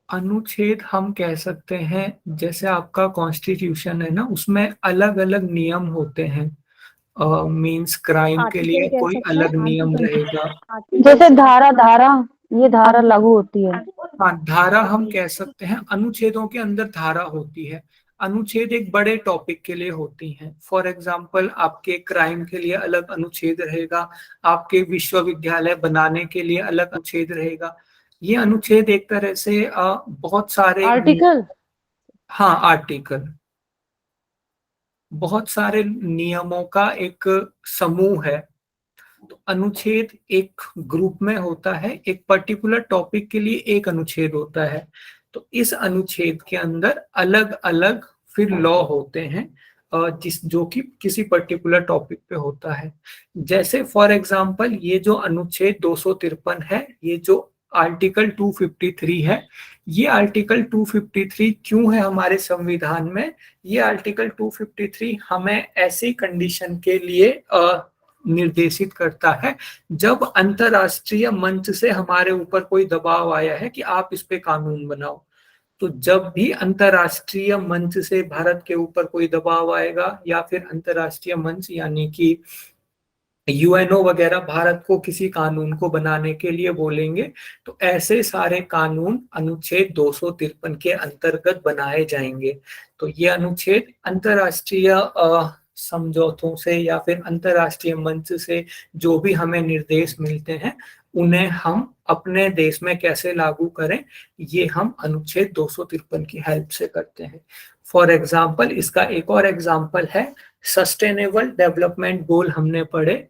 अनुच्छेद हम कह सकते हैं जैसे आपका कॉन्स्टिट्यूशन है ना, उसमें अलग अलग नियम होते हैं। मींस क्राइम के लिए आर्टिकल कह कोई सकते हैं, अलग नियम आर्टिकल रहेगा। जैसे धारा ये धारा लागू होती है। हाँ, धारा हम कह सकते हैं। अनुच्छेदों के अंदर धारा होती है। अनुच्छेद एक बड़े टॉपिक के लिए होती हैं। फॉर एग्जाम्पल आपके क्राइम के लिए अलग अनुच्छेद रहेगा, आपके विश्वविद्यालय बनाने के लिए अलग अनुच्छेद रहेगा। ये अनुच्छेद एक तरह से बहुत सारे आर्टिकल, हाँ, आर्टिकल बहुत सारे नियमों का एक समूह है। तो अनुच्छेद एक ग्रुप में होता है, एक पर्टिकुलर टॉपिक के लिए एक अनुच्छेद होता है। तो इस अनुच्छेद के अंदर अलग अलग फिर लॉ होते हैं जो कि किसी पर्टिकुलर टॉपिक पे होता है। जैसे फॉर एग्जांपल ये जो अनुच्छेद 253 है, ये जो आर्टिकल 253 है, ये आर्टिकल 253 क्यों है हमारे संविधान में? ये आर्टिकल 253 हमें ऐसी कंडीशन के लिए निर्देशित करता है जब अंतरराष्ट्रीय मंच से हमारे ऊपर कोई दबाव आया है कि आप इस पे कानून बनाओ। तो जब भी अंतरराष्ट्रीय मंच से भारत के ऊपर कोई दबाव आएगा या फिर अंतरराष्ट्रीय मंच यानी कि यूएनओ वगैरह भारत को किसी कानून को बनाने के लिए बोलेंगे, तो ऐसे सारे कानून अनुच्छेद 253 के अंतर्गत बनाए जाएंगे। तो ये अनुच्छेद अंतरराष्ट्रीय समझौतों से या फिर अंतरराष्ट्रीय मंच से जो भी हमें निर्देश मिलते हैं, उन्हें हम अपने देश में कैसे लागू करें, ये हम अनुच्छेद 253 की हेल्प से करते हैं। फॉर एग्जाम्पल इसका एक और एग्जाम्पल है, सस्टेनेबल डेवलपमेंट गोल हमने पढ़े।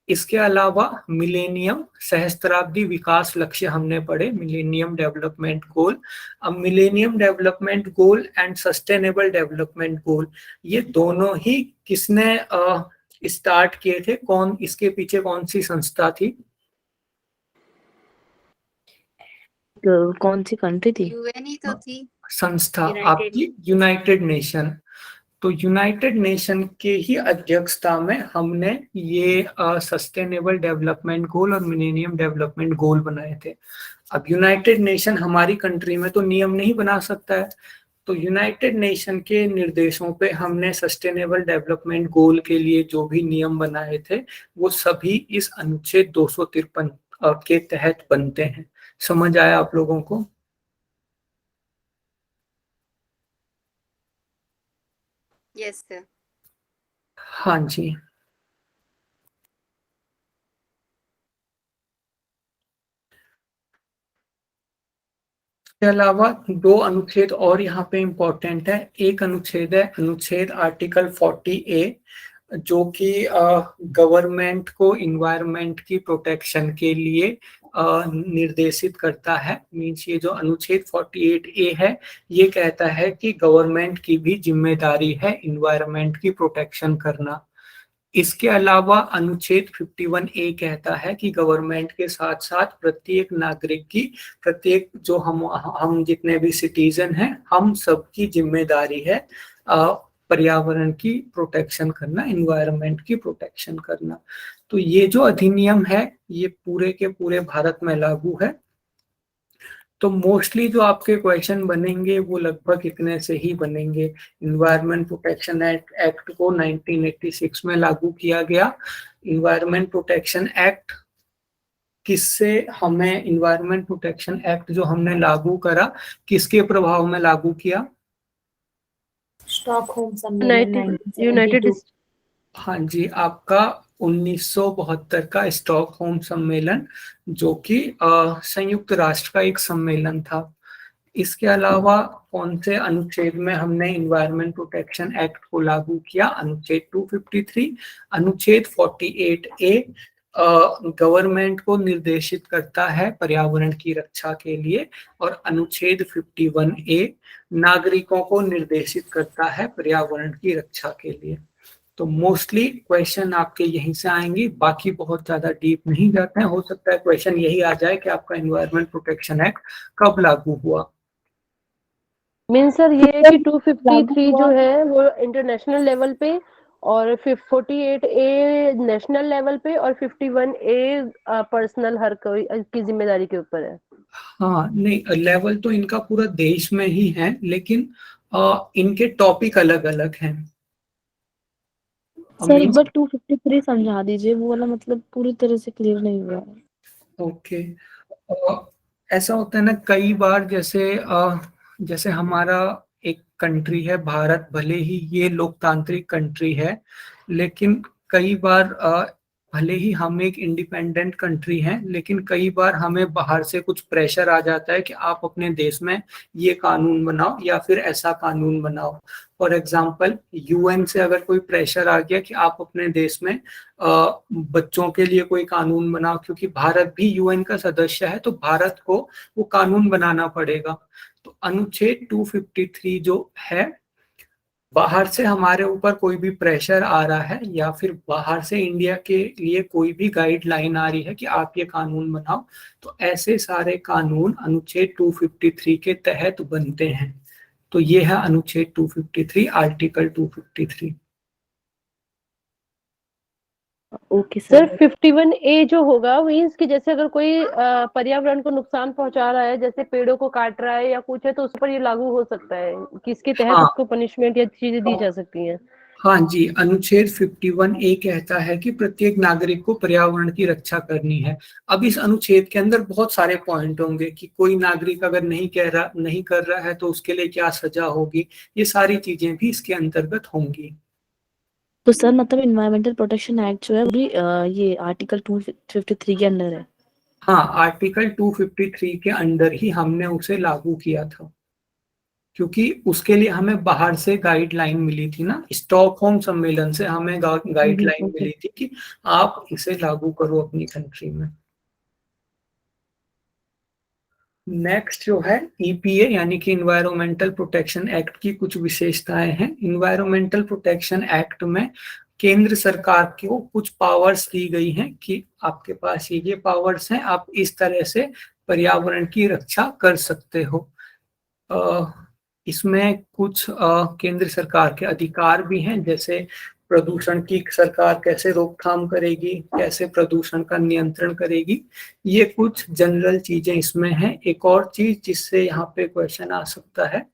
इसके अलावा मिलेनियम सहस्त्राब्दी विकास लक्ष्य हमने पढ़े, मिलेनियम डेवलपमेंट गोल। अब millennium development goal and sustainable development goal, ये दोनों ही किसने स्टार्ट किए थे? कौन इसके पीछे कौन सी संस्था थी? कौन सी कंट्री थी? यूएन ही तो थी। संस्था United आपकी यूनाइटेड नेशन। तो यूनाइटेड नेशन के ही अध्यक्षता में हमने ये सस्टेनेबल डेवलपमेंट गोल और मिलेनियम डेवलपमेंट गोल बनाए थे। अब यूनाइटेड नेशन हमारी कंट्री में तो नियम नहीं बना सकता है, तो यूनाइटेड नेशन के निर्देशों पे हमने सस्टेनेबल डेवलपमेंट गोल के लिए जो भी नियम बनाए थे, वो सभी इस अनुच्छेद 253 के तहत बनते हैं। समझ आया आप लोगों को? Yes sir. हाँ जी। इसके अलावा दो अनुच्छेद और यहाँ पे इम्पोर्टेंट है। एक अनुच्छेद है अनुच्छेद आर्टिकल 40A, जो कि गवर्नमेंट को इन्वायरमेंट की प्रोटेक्शन के लिए निर्देशित करता है। मीन्स ये जो अनुच्छेद 48A है, ये कहता है कि गवर्नमेंट की भी जिम्मेदारी है इन्वायरमेंट की प्रोटेक्शन करना। इसके अलावा अनुच्छेद 51A कहता है कि गवर्नमेंट के साथ साथ प्रत्येक नागरिक की, प्रत्येक जो हम जितने भी सिटीजन हैं, हम सबकी जिम्मेदारी है पर्यावरण की प्रोटेक्शन करना, इन्वायरमेंट की प्रोटेक्शन करना। तो ये जो अधिनियम है, ये पूरे के पूरे भारत में लागू है। तो मोस्टली जो आपके क्वेश्चन बनेंगे वो लगभग इतने से ही बनेंगे। इन्वायरमेंट प्रोटेक्शन एक्ट को 1986 में लागू किया गया। इन्वायरमेंट प्रोटेक्शन एक्ट किससे हमें, इन्वायरमेंट प्रोटेक्शन एक्ट जो हमने लागू करा, किसके प्रभाव में लागू किया? स्टॉकहोम सम्मेलन यूनाइटेड 1972। हाँ जी, आपका 1972 का स्टॉकहोम सम्मेलन, जो कि संयुक्त राष्ट्र का एक सम्मेलन था। इसके अलावा कौन से अनुच्छेद में हमने इन्वायरमेंट प्रोटेक्शन एक्ट को लागू किया? अनुच्छेद 253। अनुच्छेद 48A गवर्नमेंट को निर्देशित करता है पर्यावरण की रक्षा के लिए, और अनुच्छेद 51A नागरिकों को निर्देशित करता है पर्यावरण की रक्षा के लिए। तो मोस्टली क्वेश्चन आपके यहीं से आएंगे, बाकी बहुत ज्यादा डीप नहीं जाते हैं। हो सकता है क्वेश्चन यही आ जाए कि आपका एनवायरमेंट प्रोटेक्शन एक्ट कब लागू हुआ। मीन सर ये है कि 253 जो है वो इंटरनेशनल लेवल पे और 48A नेशनल लेवल पे और 51A पर्सनल हर कोई की जिम्मेदारी के ऊपर है। हाँ नहीं, लेवल तो इनका पूरा देश में ही है, लेकिन इनके टॉपिक अलग अलग हैं। सर एक बार 253 समझा दीजिए, वो वाला मतलब पूरी तरह से क्लियर नहीं हुआ है। ओके, ऐसा होता है ना कई बार, जैसे हमारा एक कंट्री है भारत, भले ही ये लोकतांत्रिक कंट्री है, लेकिन कई बार भले ही हम एक इंडिपेंडेंट कंट्री हैं, लेकिन कई बार हमें बाहर से कुछ प्रेशर आ जाता है कि आप अपने देश में ये कानून बनाओ या फिर ऐसा कानून बनाओ। फॉर एग्जाम्पल, यूएन से अगर कोई प्रेशर आ गया कि आप अपने देश में बच्चों के लिए कोई कानून बनाओ, क्योंकि भारत भी यूएन का सदस्य है, तो भारत को वो कानून बनाना पड़ेगा। तो अनुच्छेद 253 जो है, बाहर से हमारे ऊपर कोई भी प्रेशर आ रहा है या फिर बाहर से इंडिया के लिए कोई भी गाइडलाइन आ रही है कि आप ये कानून बनाओ, तो ऐसे सारे कानून अनुच्छेद 253 के तहत बनते हैं। तो ये है अनुच्छेद 253, article 253। Okay sir sir. 51A जो होगा मीन्स कि जैसे अगर कोई पर्यावरण को नुकसान पहुंचा रहा है, जैसे पेड़ों को काट रहा है या कुछ है, तो उस पर ये लागू हो सकता है कि इसके तहत हाँ उसको पनिशमेंट या चीजें दी जा सकती हैं। हाँ जी, अनुच्छेद 51A कहता है कि प्रत्येक नागरिक को पर्यावरण की रक्षा करनी है। अब इस अनुच्छेद के अंदर बहुत सारे पॉइंट होंगे कि कोई नागरिक अगर नहीं कर रहा है तो उसके लिए क्या सजा होगी, ये सारी चीजें भी इसके अंतर्गत होंगी। तो सर मतलब इन्वायरमेंटल प्रोटेक्शन एक्ट जो है वो भी ये आर्टिकल 253 के अंडर है। हाँ, आर्टिकल 253 के अंदर ही हमने उसे लागू किया था, क्योंकि उसके लिए हमें बाहर से गाइडलाइन मिली थी ना, स्टॉकहोम सम्मेलन से हमें गाइडलाइन ओके। मिली थी कि आप इसे लागू करो अपनी कंट्री में। नेक्स्ट जो है ईपीए यानी कि इन्वायरमेंटल प्रोटेक्शन एक्ट की कुछ विशेषताएं हैं। इन्वायरमेंटल प्रोटेक्शन एक्ट में केंद्र सरकार को कुछ पावर्स दी गई हैं कि आपके पास ये पावर्स हैं, आप इस तरह से पर्यावरण की रक्षा कर सकते हो। इसमें कुछ केंद्र सरकार के अधिकार भी हैं, जैसे प्रदूषण की सरकार कैसे रोकथाम करेगी, कैसे प्रदूषण का नियंत्रण करेगी, ये कुछ जनरल चीजें इसमें हैं। एक और चीज जिससे यहाँ पे क्वेश्चन आ सकता है,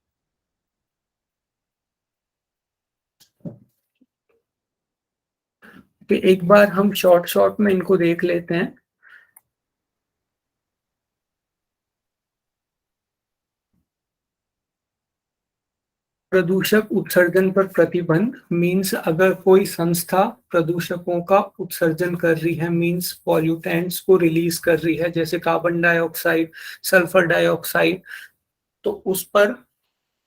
तो एक बार हम शॉर्ट में इनको देख लेते हैं। प्रदूषक उत्सर्जन पर प्रतिबंध मींस अगर कोई संस्था प्रदूषकों का उत्सर्जन कर रही है, मींस पॉल्यूटेंट्स को रिलीज कर रही है, जैसे कार्बन डाइऑक्साइड, सल्फर डाइऑक्साइड, तो उस पर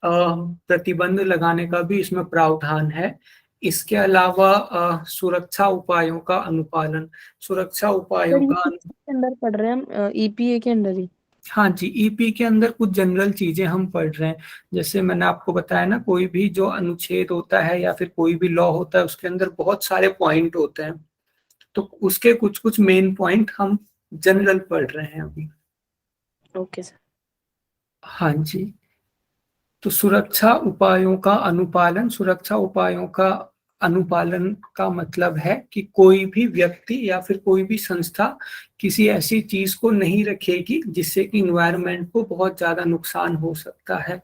प्रतिबंध लगाने का भी इसमें प्रावधान है। इसके अलावा सुरक्षा उपायों का अनुपालन, सुरक्षा उपायों सर ये का किसके अंदर पढ़ रहे हैं हम, ईपीए के अंदर ही? हाँ जी, ईपी के अंदर कुछ जनरल चीजें हम पढ़ रहे हैं। जैसे मैंने आपको बताया ना, कोई भी जो अनुच्छेद होता है या फिर कोई भी लॉ होता है, उसके अंदर बहुत सारे पॉइंट होते हैं, तो उसके कुछ कुछ मेन पॉइंट हम जनरल पढ़ रहे हैं अभी। Okay sir. हाँ जी, तो सुरक्षा उपायों का अनुपालन, सुरक्षा उपायों का अनुपालन का मतलब है कि कोई भी व्यक्ति या फिर कोई भी संस्था किसी ऐसी चीज को नहीं रखेगी जिससे कि इन्वायरमेंट को बहुत ज्यादा नुकसान हो सकता है।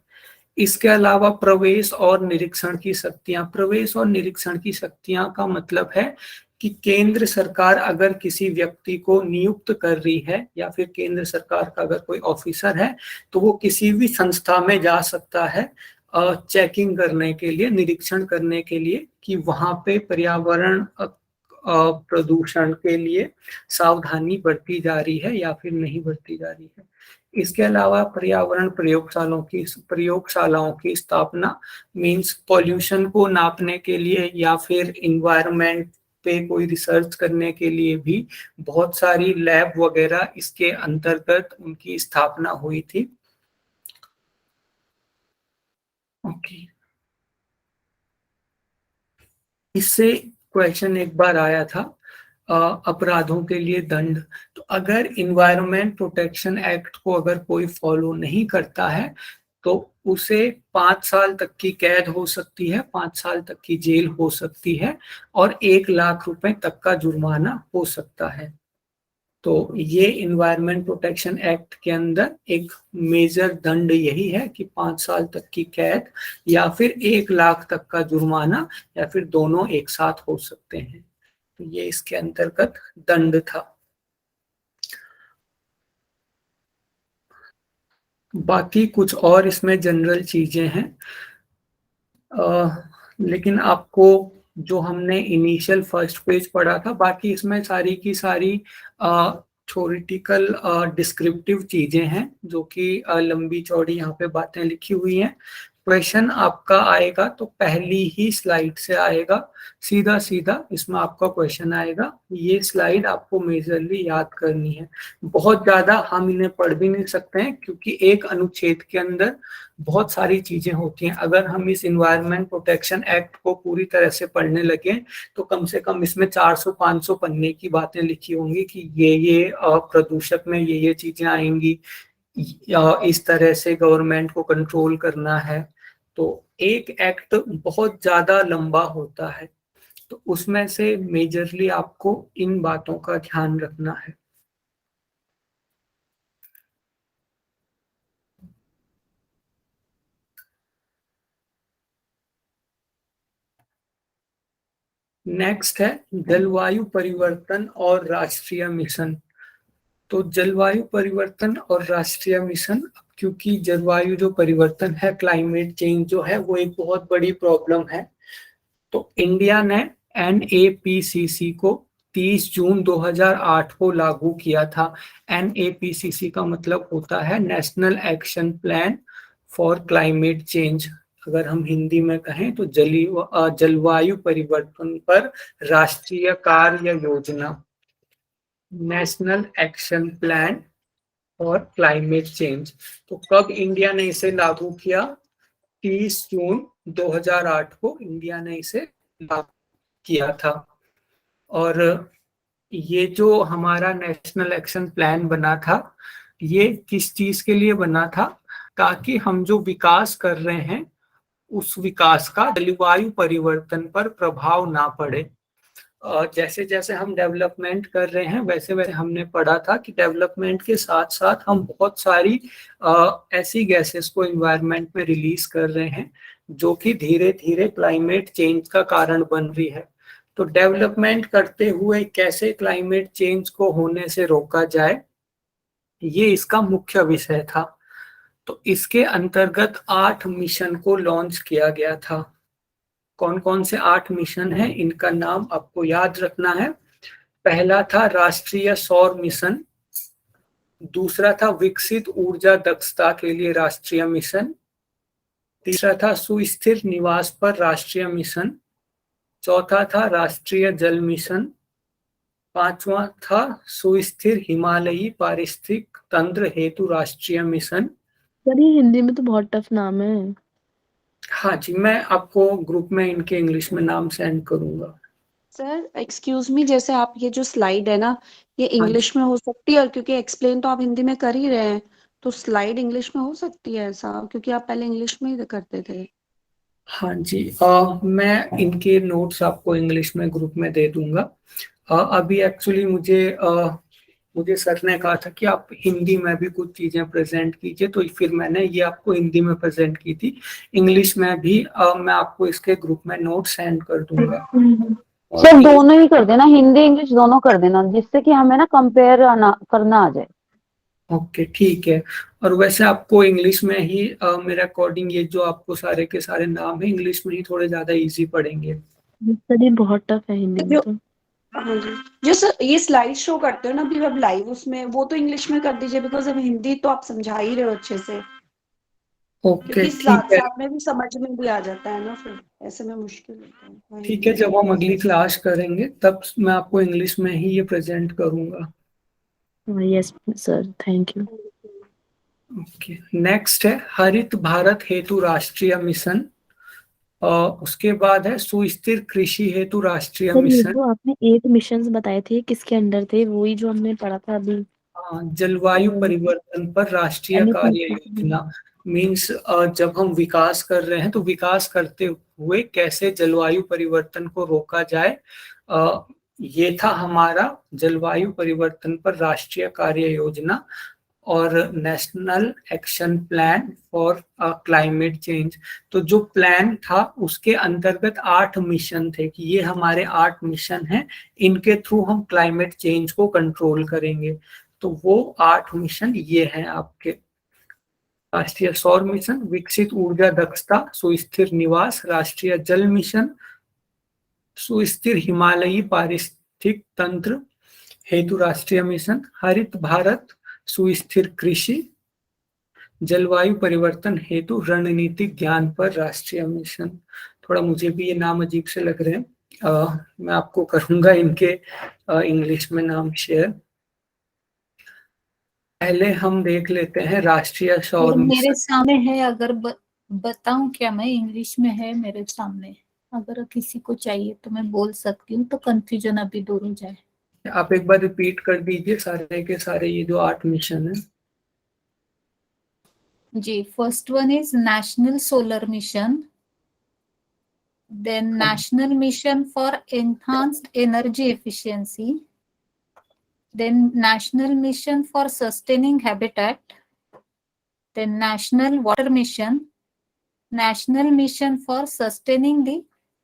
इसके अलावा प्रवेश और निरीक्षण की शक्तियां, प्रवेश और निरीक्षण की शक्तियां का मतलब है कि केंद्र सरकार अगर किसी व्यक्ति को नियुक्त कर रही है या फिर केंद्र सरकार का अगर कोई ऑफिसर है, तो वो किसी भी संस्था में जा सकता है चेकिंग करने के लिए, निरीक्षण करने के लिए कि वहां पे पर्यावरण प्रदूषण के लिए सावधानी बरती जा रही है या फिर नहीं बरती जा रही है। इसके अलावा पर्यावरण प्रयोगशालाओं की स्थापना मींस पॉल्यूशन को नापने के लिए या फिर इन्वायरमेंट पे कोई रिसर्च करने के लिए भी बहुत सारी लैब वगैरह इसके अंतर्गत उनकी स्थापना हुई थी। ओके, इससे क्वेश्चन एक बार आया था अपराधों के लिए दंड। तो अगर इन्वायरमेंट प्रोटेक्शन एक्ट को अगर कोई फॉलो नहीं करता है तो उसे 5 साल तक की कैद हो सकती है, 5 साल तक की जेल हो सकती है और 1 लाख रुपए तक का जुर्माना हो सकता है। तो ये इन्वायरमेंट प्रोटेक्शन एक्ट के अंदर एक मेजर दंड यही है कि 5 साल तक की कैद या फिर 1 लाख तक का जुर्माना या फिर दोनों एक साथ हो सकते हैं। तो ये इसके अंतर्गत दंड था। बाकी कुछ और इसमें जनरल चीजें हैं, लेकिन आपको जो हमने इनिशियल फर्स्ट पेज पढ़ा था, बाकी इसमें सारी की सारी थ्योरेटिकल डिस्क्रिप्टिव चीजें हैं जो कि लंबी चौड़ी यहाँ पे बातें लिखी हुई हैं। क्वेश्चन आपका आएगा तो पहली ही स्लाइड से आएगा, सीधा सीधा इसमें आपका क्वेश्चन आएगा। ये स्लाइड आपको मेजरली याद करनी है, बहुत ज्यादा हम इन्हें पढ़ भी नहीं सकते हैं क्योंकि एक अनुच्छेद के अंदर बहुत सारी चीजें होती हैं। अगर हम इस इन्वायरमेंट प्रोटेक्शन एक्ट को पूरी तरह से पढ़ने लगे तो कम से कम इसमें 400-500 पन्ने की बातें लिखी होंगी कि ये प्रदूषक में ये चीजें आएंगी, इस तरह से गवर्नमेंट को कंट्रोल करना है। तो एक एक्ट बहुत ज्यादा लंबा होता है, तो उसमें से मेजरली आपको इन बातों का ध्यान रखना है। नेक्स्ट है जलवायु परिवर्तन और राष्ट्रीय मिशन। तो जलवायु परिवर्तन और राष्ट्रीय मिशन, क्योंकि जलवायु जो परिवर्तन है, क्लाइमेट चेंज जो है, वो एक बहुत बड़ी प्रॉब्लम है। तो इंडिया ने NAPCC को 30 जून 2008 को लागू किया था। NAPCC का मतलब होता है national action plan for climate change. अगर हम हिंदी में कहें तो जलवायु परिवर्तन पर राष्ट्रीय कार्य योजना, नेशनल एक्शन प्लान और क्लाइमेट चेंज। तो कब इंडिया ने इसे लागू किया? 30 जून 2008 को इंडिया ने इसे लागू किया था। और ये जो हमारा नेशनल एक्शन प्लान बना था, ये किस चीज के लिए बना था? ताकि हम जो विकास कर रहे हैं उस विकास का जलवायु परिवर्तन पर प्रभाव ना पड़े। जैसे जैसे हम डेवलपमेंट कर रहे हैं वैसे वैसे हमने पढ़ा था कि डेवलपमेंट के साथ साथ हम बहुत सारी ऐसी गैसेस को एनवायरनमेंट में रिलीज कर रहे हैं जो कि धीरे धीरे क्लाइमेट चेंज का कारण बन रही है। तो डेवलपमेंट करते हुए कैसे क्लाइमेट चेंज को होने से रोका जाए, ये इसका मुख्य विषय था। तो इसके अंतर्गत 8 मिशन को लॉन्च किया गया था। कौन कौन से 8 मिशन हैं, इनका नाम आपको याद रखना है। पहला था राष्ट्रीय सौर मिशन, दूसरा था विकसित ऊर्जा दक्षता के लिए राष्ट्रीय मिशन, तीसरा था सुस्थिर निवास पर राष्ट्रीय मिशन, चौथा था राष्ट्रीय जल मिशन, पांचवा था सुस्थिर हिमालयी पारिस्थितिक तंत्र हेतु राष्ट्रीय मिशन। सर ये हिंदी में तो बहुत टफ नाम है। हाँ जी, मैं आपको ग्रुप में इनके इंग्लिश में नाम सेंड करूंगा। सर एक्सक्यूज मी, जैसे आप ये जो स्लाइड है ना, ये इंग्लिश में हो सकती है? और क्योंकि एक्सप्लेन तो आप हिंदी में कर ही रहे हैं, तो स्लाइड इंग्लिश में हो सकती है ऐसा? क्योंकि आप पहले इंग्लिश में ही करते थे। हाँ जी, मैं इनके नोट्स आपको इंग्लिश में ग्रुप में दे दूंगा। अभी एक्चुअली मुझे सर ने कहा था कि आप हिंदी में भी कुछ चीजें प्रेजेंट कीजिए, तो फिर मैंने ये आपको हिंदी में प्रेजेंट की थी। इंग्लिश में भी मैं आपको इसके ग्रुप में नोट सेंड कर दूंगा। सर दोनों ही कर देना, हिंदी इंग्लिश दोनों कर देना, जिससे कि हमें ना कंपेयर करना आ जाए। ओके ठीक है। और वैसे आपको इंग्लिश में ही मेरे अकॉर्डिंग ये जो आपको सारे के सारे नाम है इंग्लिश में ही थोड़े ज्यादा इजी पड़ेंगे। सर ये बहुत टफ है हिंदी में तो। हाँ जी, जो सर ये स्लाइड शो करते हो ना अभी अब लाइव, उसमें वो तो इंग्लिश में कर दीजिए, बिकॉज अब हिंदी तो आप समझा ही रहे हो अच्छे से। ओके क्योंकि ठीक साथ है। साथ में भी समझ में भी आ जाता है ना, फिर ऐसे में मुश्किल होता है। ठीक है, जब हम अगली क्लास करेंगे तब मैं आपको इंग्लिश में ही ये प्रेजेंट करूंगा। Yes sir, thank you. Okay, next है हरित भारत हेतु राष्ट्रीय मिशन। उसके बाद है सुस्थिर कृषि हेतु राष्ट्रीय सर ये मिशन। जो आपने 8 मिशंस बताए थे किसके अंडर थे, वही जो हमने पढ़ा था अभी? जलवायु परिवर्तन पर राष्ट्रीय कार्य योजना मीन्स जब हम विकास कर रहे हैं तो विकास करते हुए कैसे जलवायु परिवर्तन को रोका जाए, ये था हमारा जलवायु परिवर्तन पर राष्ट्रीय कार्य योजना और national action plan for climate change. तो जो प्लान था उसके अंतर्गत 8 मिशन थे कि ये हमारे 8 मिशन हैं, इनके थ्रू हम क्लाइमेट चेंज को कंट्रोल करेंगे। तो वो 8 मिशन ये हैं आपके। राष्ट्रीय सौर मिशन, विकसित ऊर्जा दक्षता, सुस्थिर निवास, राष्ट्रीय जल मिशन, सुस्थिर हिमालयी पारिस्थितिक तंत्र हेतु राष्ट्रीय मिशन, हरित भारत, सुस्थिर कृषि, जलवायु परिवर्तन हेतु रणनीतिक ज्ञान पर राष्ट्रीय मिशन। थोड़ा मुझे भी ये नाम अजीब से लग रहे हैं, मैं आपको करूंगा इनके इंग्लिश में नाम शेयर। पहले हम देख लेते हैं राष्ट्रीय सौर मेरे मिशन। सामने है, अगर बताऊं क्या? मैं इंग्लिश में है मेरे सामने, अगर किसी को चाहिए तो मैं बोल सकती हूँ, तो कंफ्यूजन अभी दूर हो जाए। आप एक बार रिपीट कर दीजिए सारे के सारे ये जो 8 मिशन है। जी, first one is national solar mission, then national mission for enhanced energy efficiency, then national mission for sustaining habitat, then national water mission, national mission for sustaining the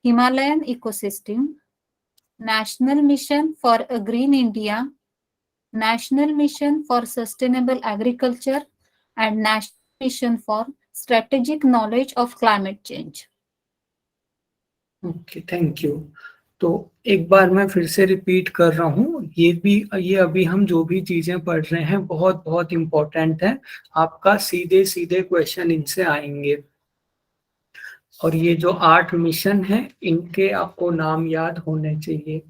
Himalayan ecosystem, national mission for a green India, national mission for sustainable agriculture, and national mission for strategic knowledge of climate change. Okay, thank you. तो एक बार मैं फिर से repeat कर रहा हूँ, ये अभी हम जो भी चीजें पढ़ रहे हैं बहुत बहुत इम्पोर्टेंट है, आपका सीधे सीधे क्वेश्चन इनसे आएंगे। और ये जो 8 मिशन हैं इनके आपको नाम याद होने चाहिए।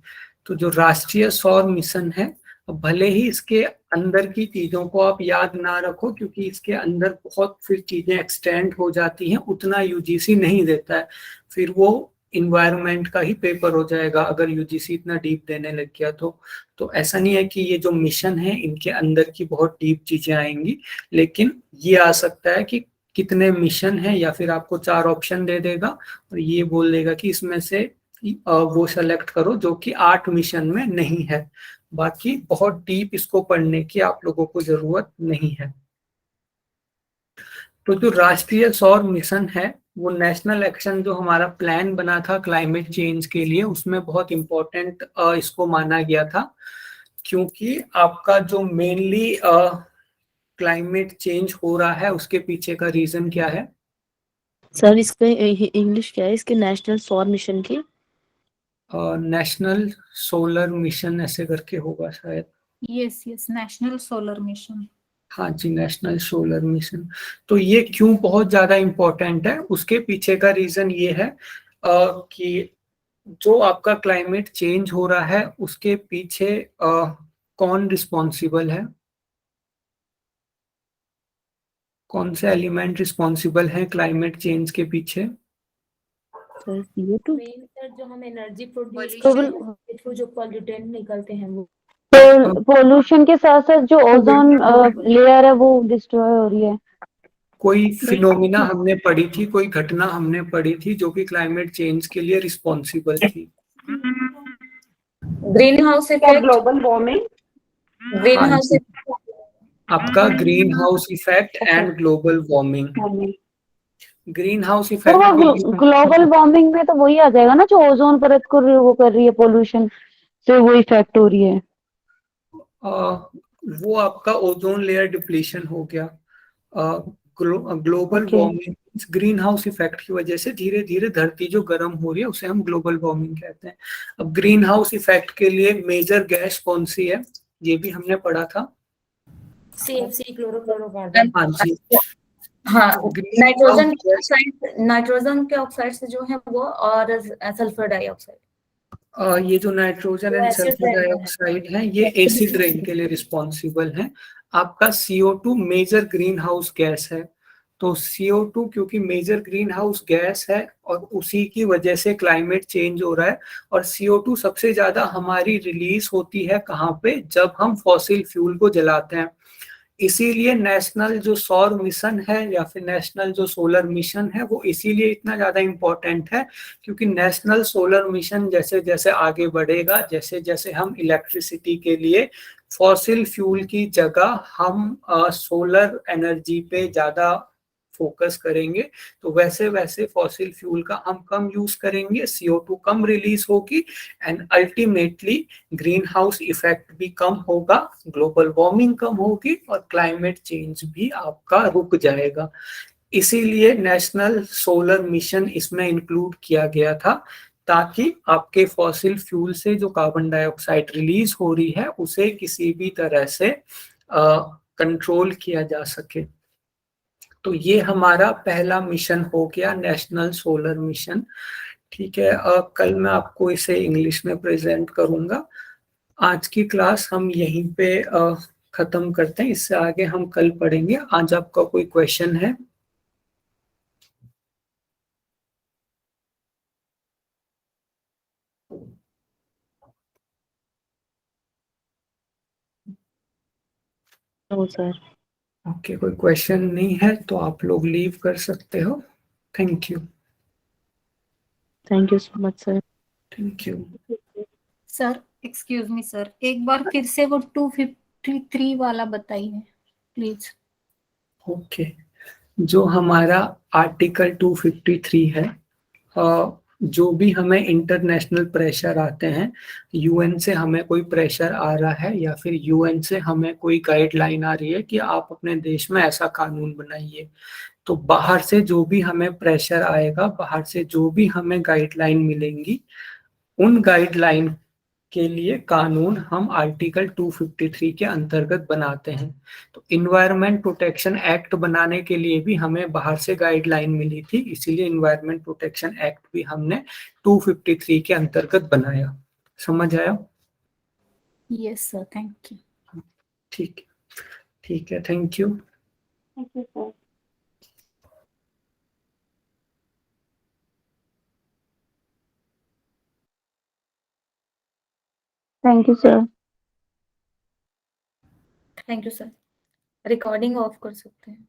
तो जो राष्ट्रीय सौर मिशन है, भले ही इसके अंदर की चीजों को आप याद ना रखो क्योंकि इसके अंदर बहुत फिर चीजें एक्सटेंड हो जाती हैं, उतना यूजीसी नहीं देता है, फिर वो इन्वायरमेंट का ही पेपर हो जाएगा अगर यूजीसी इतना डीप देने लग गया तो ऐसा नहीं है कि ये जो मिशन है इनके अंदर की बहुत डीप चीजें आएंगी, लेकिन ये आ सकता है कि कितने मिशन है, या फिर आपको 4 ऑप्शन दे देगा और ये बोल देगा कि इसमें से वो सेलेक्ट करो जो कि 8 मिशन में नहीं है। बाकी बहुत डीप इसको पढ़ने की आप लोगों को जरूरत नहीं है। तो जो राष्ट्रीय सौर मिशन है वो नेशनल एक्शन जो हमारा प्लान बना था क्लाइमेट चेंज के लिए, उसमें बहुत इम्पोर्टेंट इसको माना गया था, क्योंकि आपका जो मेनली क्लाइमेट चेंज हो रहा है उसके पीछे का रीजन क्या है? सर इसका इंग्लिश क्या है इसके नेशनल सौर मिशन की? नेशनल सोलर मिशन ऐसे करके होगा शायद। Yes, national solar mission. हाँ जी, नेशनल सोलर मिशन। तो ये क्यों बहुत ज्यादा इम्पोर्टेंट है, उसके पीछे का रीजन ये है कि जो आपका क्लाइमेट चेंज हो रहा है उसके पीछे कौन रिस्पॉन्सिबल है, कौन से एलिमेंट रिस्पॉन्सिबल है क्लाइमेट चेंज के पीछे? सर CO2 सर जो हम एनर्जी प्रोड्यूस Pollution. करते हैं, जो पॉल्यूटेंट निकलते हैं वो। पोल्यूशन के साथ साथ जो ओजोन लेयर है वो डिस्ट्रॉय हो रही है। कोई फिनोमिना हमने पढ़ी थी, कोई घटना हमने पढ़ी थी जो कि क्लाइमेट चेंज के लिए रिस्पॉन्सिबल थी? Green house effect, global warming, green हाँ हाउस जी, आपका green house effect and global warming. Green house तो इफेक्ट वो ग्लोबल वार्मिंग में तो वही आ जाएगा ना, जो ओजोन परत को वो कर रही है, पोल्यूशन से वो इफेक्ट हो रही है। वो आपका ओजोन लेयर डिप्लीशन हो गया। Global Okay. Warming green house effect की वजह से धीरे धीरे धरती जो गर्म हो रही है उसे हम ग्लोबल वार्मिंग कहते हैं। अब ग्रीन हाउस इफेक्ट के लिए मेजर गैस कौन सी है, ये भी हमने पढ़ा था। CFC chlorofluorocarbon. हाँ जी, हाँ, green nitrogen house gas, nitrogen के ऑक्साइड से जो है वो, और सल्फर डाइऑक्साइड। ये जो नाइट्रोजन एंड सल्फर डाइऑक्साइड है ये एसिड रेन के लिए रिस्पॉन्सिबल है। आपका CO2 major green house gas है, तो CO2 क्योंकि मेजर ग्रीन हाउस गैस है और उसी की वजह से क्लाइमेट चेंज हो रहा है, और CO2 सबसे ज्यादा हमारी रिलीज होती है कहाँ पे, जब हम फॉसिल फ्यूल को जलाते हैं। इसीलिए नेशनल जो सौर मिशन है या फिर नेशनल जो सोलर मिशन है वो इसीलिए इतना ज्यादा इम्पोर्टेंट है, क्योंकि नेशनल सोलर मिशन जैसे जैसे आगे बढ़ेगा, जैसे जैसे हम इलेक्ट्रिसिटी के लिए फॉसिल फ्यूल की जगह हम सोलर एनर्जी पे ज्यादा फोकस करेंगे, तो वैसे वैसे फॉसिल फ्यूल का हम कम यूज करेंगे, CO2 कम रिलीज होगी, and ultimately green house effect भी कम होगा, ग्लोबल वार्मिंग कम होगी और क्लाइमेट चेंज भी आपका रुक जाएगा। इसीलिए नेशनल सोलर मिशन इसमें इंक्लूड किया गया था, ताकि आपके फॉसिल फ्यूल से जो कार्बन डाइऑक्साइड रिलीज हो रही है उसे किसी भी तरह से कंट्रोल किया जा सके। तो ये हमारा पहला मिशन हो गया, नेशनल सोलर मिशन। ठीक है, कल मैं आपको इसे इंग्लिश में प्रेजेंट करूंगा। आज की क्लास हम यहीं पे खत्म करते हैं, इससे आगे हम कल पढ़ेंगे। आज आपका कोई क्वेश्चन है? No sir. ओके, कोई क्वेश्चन नहीं है तो आप लोग लीव कर सकते हो। Thank you. Thank you so much sir. Thank you. Sir excuse me sir, एक बार फिर से वो 253 वाला बताइए प्लीज। ओके, जो हमारा आर्टिकल 253 है, जो भी हमें इंटरनेशनल प्रेशर आते हैं, UN से हमें कोई प्रेशर आ रहा है या फिर UN से हमें कोई गाइडलाइन आ रही है कि आप अपने देश में ऐसा कानून बनाइए, तो बाहर से जो भी हमें प्रेशर आएगा, बाहर से जो भी हमें गाइडलाइन मिलेंगी, उन गाइडलाइन के लिए कानून हम आर्टिकल 253 के अंतर्गत बनाते हैं। तो इन्वायरमेंट प्रोटेक्शन एक्ट बनाने के लिए भी हमें बाहर से गाइडलाइन मिली थी, इसीलिए इन्वायरमेंट प्रोटेक्शन एक्ट भी हमने 253 के अंतर्गत बनाया। समझ आया? Yes sir, thank you. ठीक है, ठीक है, thank you. Thank you sir. Thank you sir. Thank you sir. Recording of कर सकते हैं।